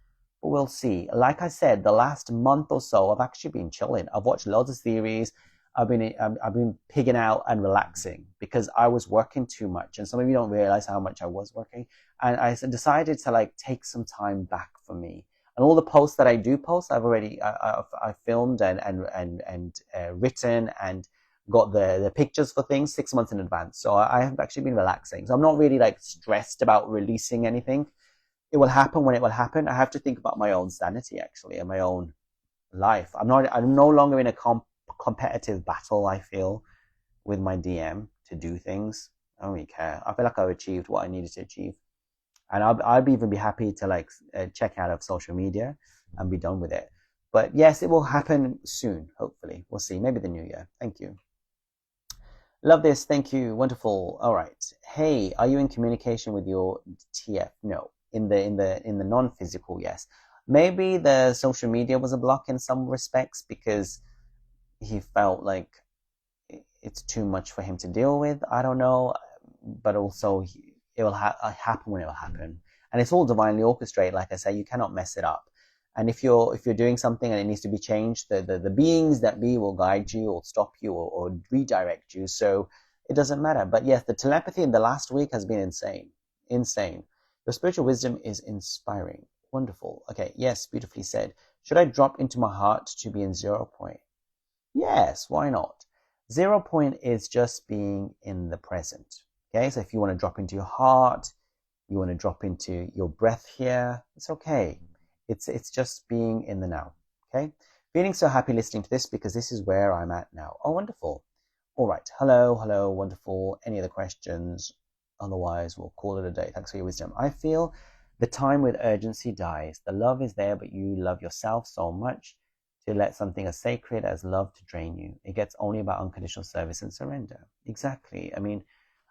But we'll see. Like I said, the last month or so, I've actually been chilling. I've watched loads of series. I've been pigging out and relaxing because I was working too much. And some of you don't realize how much I was working. And I decided to take some time back for me. And all the posts that I do post, I've already I filmed and written and got the pictures for things 6 months in advance. So I have actually been relaxing. So I'm not really stressed about releasing anything. It will happen when it will happen. I have to think about my own sanity actually and my own life. I'm no longer in a competitive battle. I feel with my DM to do things. I don't really care. I feel like I've achieved what I needed to achieve. And I'd even be happy to like check out of social media and be done with it. But yes, it will happen soon, hopefully. We'll see. Maybe the new year. Thank you. Love this. Thank you. Wonderful. All right. Hey, are you in communication with your TF? No. In the non-physical, yes. Maybe the social media was a block in some respects because he felt like it's too much for him to deal with. I don't know, but also it will happen when it will happen, and it's all divinely orchestrated. Like I say, you cannot mess it up. And if you're doing something and it needs to be changed, the beings that be will guide you or stop you or redirect you. So it doesn't matter. But yes, the telepathy in the last week has been insane. Your spiritual wisdom is inspiring. Wonderful. Okay, yes, beautifully said. Should I drop into my heart to be in 0 point? Yes, why not? 0 point is just being in the present. Okay, so if you want to drop into your heart, you want to drop into your breath here, it's okay. It's just being in the now. Okay, feeling so happy listening to this because this is where I'm at now. Oh, wonderful. All right, hello, wonderful. Any other questions? Otherwise, we'll call it a day. Thanks for your wisdom. I feel the time with urgency dies. The love is there, but you love yourself so much to let something as sacred as love to drain you. It gets only about unconditional service and surrender. Exactly. I mean,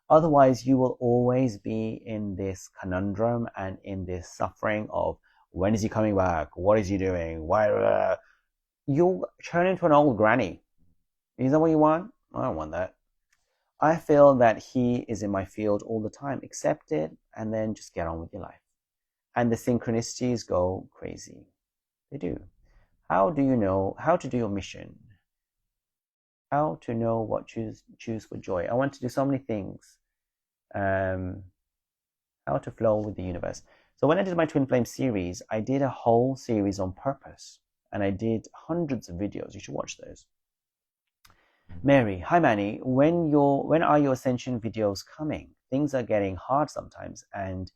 otherwise you will always be in this conundrum and in this suffering of when is he coming back? What is he doing? Why? You'll turn into an old granny. Is that what you want? I don't want that. I feel that he is in my field all the time. Accept it and then just get on with your life. And the synchronicities go crazy. They do. How do you know how to do your mission? How to know what choose for joy? I want to do so many things. How to flow with the universe. So when I did my Twin Flame series, I did a whole series on purpose. And I did hundreds of videos. You should watch those. Mary, hi Manny. When are your Ascension videos coming? Things are getting hard sometimes. And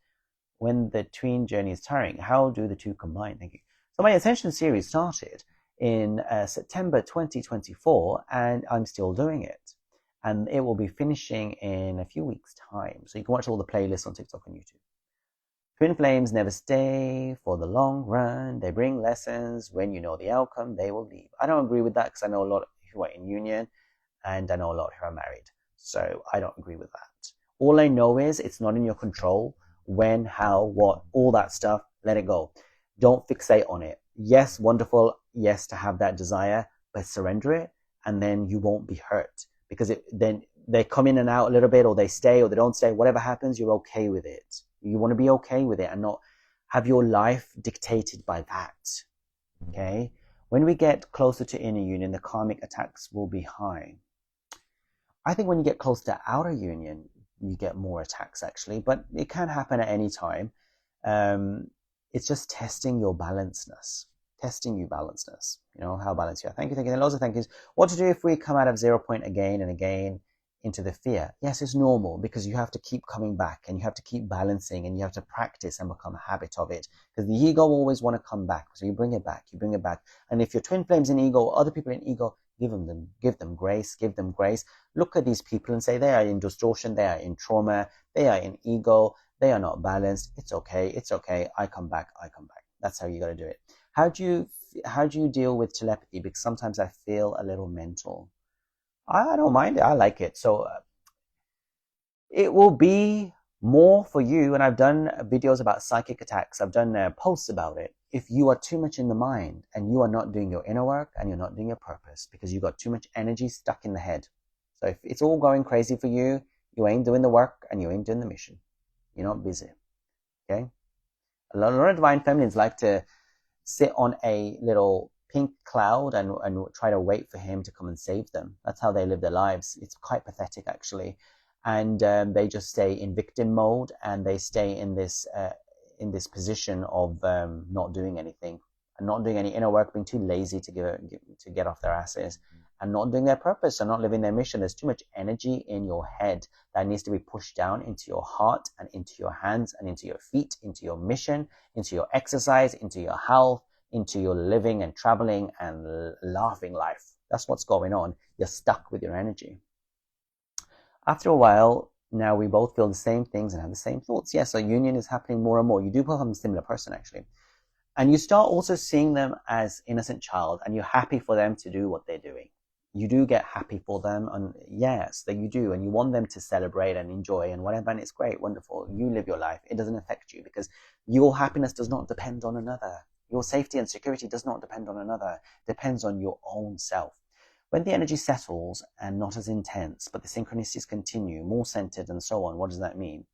when the tween journey is tiring, how do the two combine? Thank you. So my Ascension series started in September 2024, and I'm still doing it. And it will be finishing in a few weeks' time. So you can watch all the playlists on TikTok and YouTube. Twin flames never stay for the long run. They bring lessons. When you know the outcome, they will leave. I don't agree with that because I know a lot who are in union and I know a lot who are married. So I don't agree with that. All I know is it's not in your control. When, how, what, all that stuff, let it go. Don't fixate on it. Yes, wonderful. Yes, to have that desire, but surrender it and then you won't be hurt because then they come in and out a little bit or they stay or they don't stay. Whatever happens, you're okay with it. You want to be okay with it and not have your life dictated by that. Okay? When we get closer to inner union, the karmic attacks will be high. I think when you get close to outer union, you get more attacks actually, but it can happen at any time. It's just testing your balanceness. Testing you balanceness. You know, how balanced you are. Thank you. And lots of thank yous. What to do if we come out of 0 point again and again into the fear? Yes, it's normal because you have to keep coming back and you have to keep balancing and you have to practice and become a habit of it because the ego will always want to come back. So you bring it back. And if your twin flames in ego or other people in ego, give them grace. Look at these people and say they are in distortion, they are in trauma, they are in ego, they are not balanced. It's okay. I come back. That's how you got to do it. How do you deal with telepathy? Because sometimes I feel a little mental. I don't mind it. I like it. So it will be more for you. And I've done videos about psychic attacks. I've done posts about it. If you are too much in the mind and you are not doing your inner work and you're not doing your purpose because you got too much energy stuck in the head. So if it's all going crazy for you, you ain't doing the work and you ain't doing the mission. You're not busy. Okay? A lot of divine feminines like to sit on a little pink cloud and try to wait for him to come and save them. That's how they live their lives. It's quite pathetic, actually. And they just stay in victim mode and they stay in this position of not doing anything and not doing any inner work, being too lazy to get off their asses and not doing their purpose and not living their mission. There's too much energy in your head that needs to be pushed down into your heart and into your hands and into your feet, into your mission, into your exercise, into your health, into your living and traveling and laughing life. That's what's going on. You're stuck with your energy. After a while, Now we both feel the same things and have the same thoughts. Yes, so union is happening more and more. You do become a similar person, actually. And you start also seeing them as innocent child, and you're happy for them to do what they're doing. You do get happy for them, and yes, that you do, and you want them to celebrate and enjoy and whatever, and it's great, wonderful. You live your life. It doesn't affect you because your happiness does not depend on another. Your safety and security does not depend on another. It depends on your own self. When the energy settles and not as intense, but the synchronicities continue, more centered and so on, what does that mean?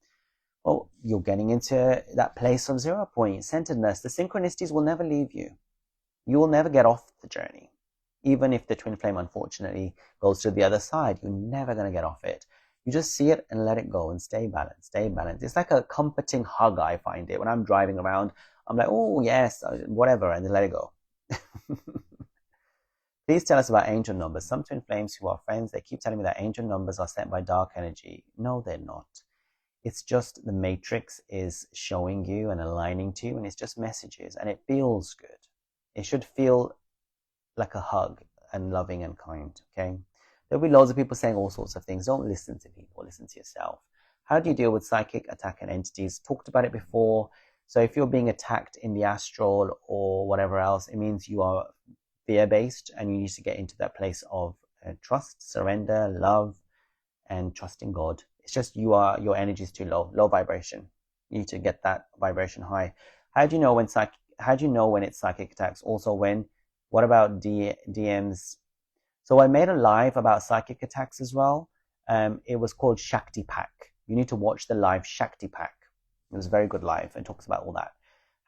Well, you're getting into that place of 0 point, centeredness. The synchronicities will never leave you. You will never get off the journey. Even if the twin flame, unfortunately, goes to the other side, you're never going to get off it. You just see it and let it go and stay balanced, stay balanced. It's like a comforting hug, I find it. When I'm driving around, I'm like, oh, yes, whatever, and then let it go. Please tell us about angel numbers. Some twin flames who are friends, they keep telling me that angel numbers are sent by dark energy. No, they're not. It's just the matrix is showing you and aligning to you, and it's just messages, and it feels good. It should feel like a hug and loving and kind, okay? There'll be loads of people saying all sorts of things. Don't listen to people, listen to yourself. How do you deal with psychic attack and entities? Talked about it before. So if you're being attacked in the astral or whatever else, it means you are fear-based, and you need to get into that place of trust, surrender, love, and trust in God. It's just your energy is too low vibration. You need to get that vibration high. How do you know when it's psychic attacks? Also, what about DMs? So I made a live about psychic attacks as well. It was called Shakti Pack. You need to watch the live Shakti Pack. It was a very good live and talks about all that.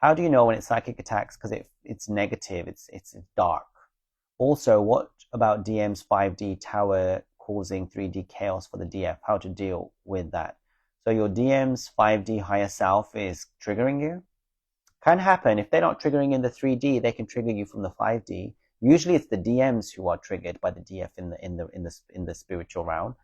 How do you know when it's psychic attacks? Because it's negative, it's dark. Also, what about DM's 5D tower causing 3D chaos for the DF? How to deal with that? So your DM's 5D higher self is triggering you. Can happen. If they're not triggering in the 3D, they can trigger you from the 5D. Usually it's the DMs who are triggered by the DF in the spiritual realm.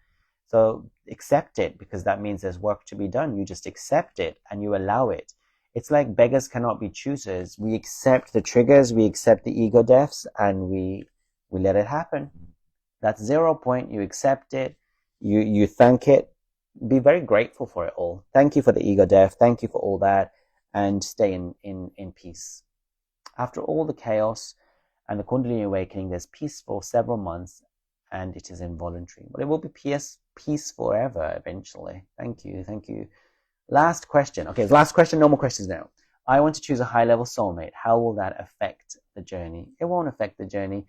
So accept it, because that means there's work to be done. You just accept it and you allow it. It's like beggars cannot be choosers. We accept the triggers, we accept the ego deaths, and we let it happen. That's 0 point. You accept it. You thank it. Be very grateful for it all. Thank you for the ego death. Thank you for all that, and stay in peace. After all the chaos and the Kundalini awakening, there's peace for several months, and it is involuntary. But it will be peace forever eventually. Thank you. Thank you. Last question. Okay, last question. No more questions now. I want to choose a high-level soulmate. How will that affect the journey? It won't affect the journey.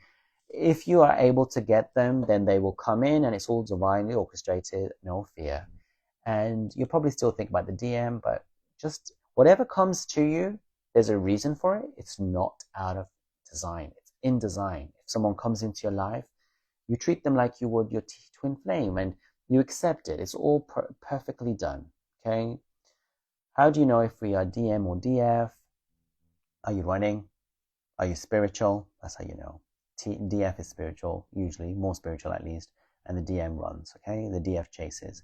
If you are able to get them, then they will come in, and it's all divinely orchestrated. No fear. And you'll probably still think about the DM, but just whatever comes to you, there's a reason for it. It's not out of design. It's in design. If someone comes into your life, you treat them like you would your twin flame, and you accept it. It's all perfectly done. Okay? How do you know if we are DM or DF? Are you running? Are you spiritual? That's how you know. DF is spiritual, usually, more spiritual at least, and the DM runs, okay? The DF chases.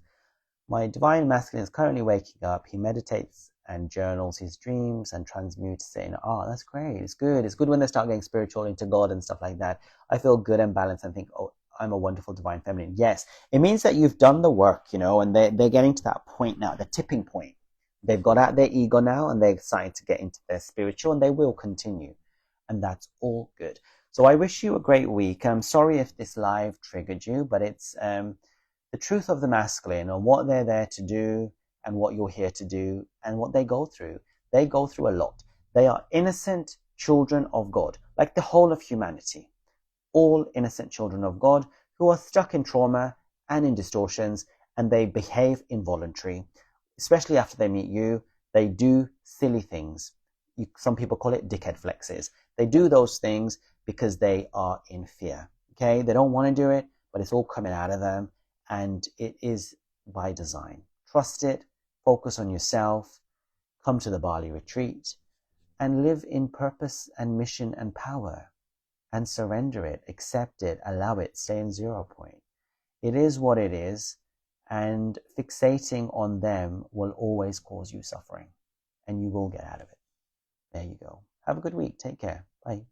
My divine masculine is currently waking up. He meditates and journals his dreams and transmutes it in art. That's great. It's good. It's good when they start getting spiritual into God and stuff like that. I feel good and balanced and think, oh, I'm a wonderful divine feminine. Yes, it means that you've done the work, and they're getting to that point now, the tipping point. They've got out their ego now, and they're excited to get into their spiritual, and they will continue. And that's all good. So I wish you a great week. I'm sorry if this live triggered you, but it's the truth of the masculine, or what they're there to do and what you're here to do and what they go through. They go through a lot. They are innocent children of God, like the whole of humanity. All innocent children of God who are stuck in trauma and in distortions, and they behave involuntary. Especially after they meet you, they do silly things. Some people call it dickhead flexes. They do those things because they are in fear. Okay? They don't want to do it, but it's all coming out of them, and it is by design. Trust it, focus on yourself, come to the Bali retreat, and live in purpose and mission and power, and surrender it, accept it, allow it, stay in 0 point. It is what it is, and fixating on them will always cause you suffering, and you will get out of it. There you go. Have a good week. Take care. Bye.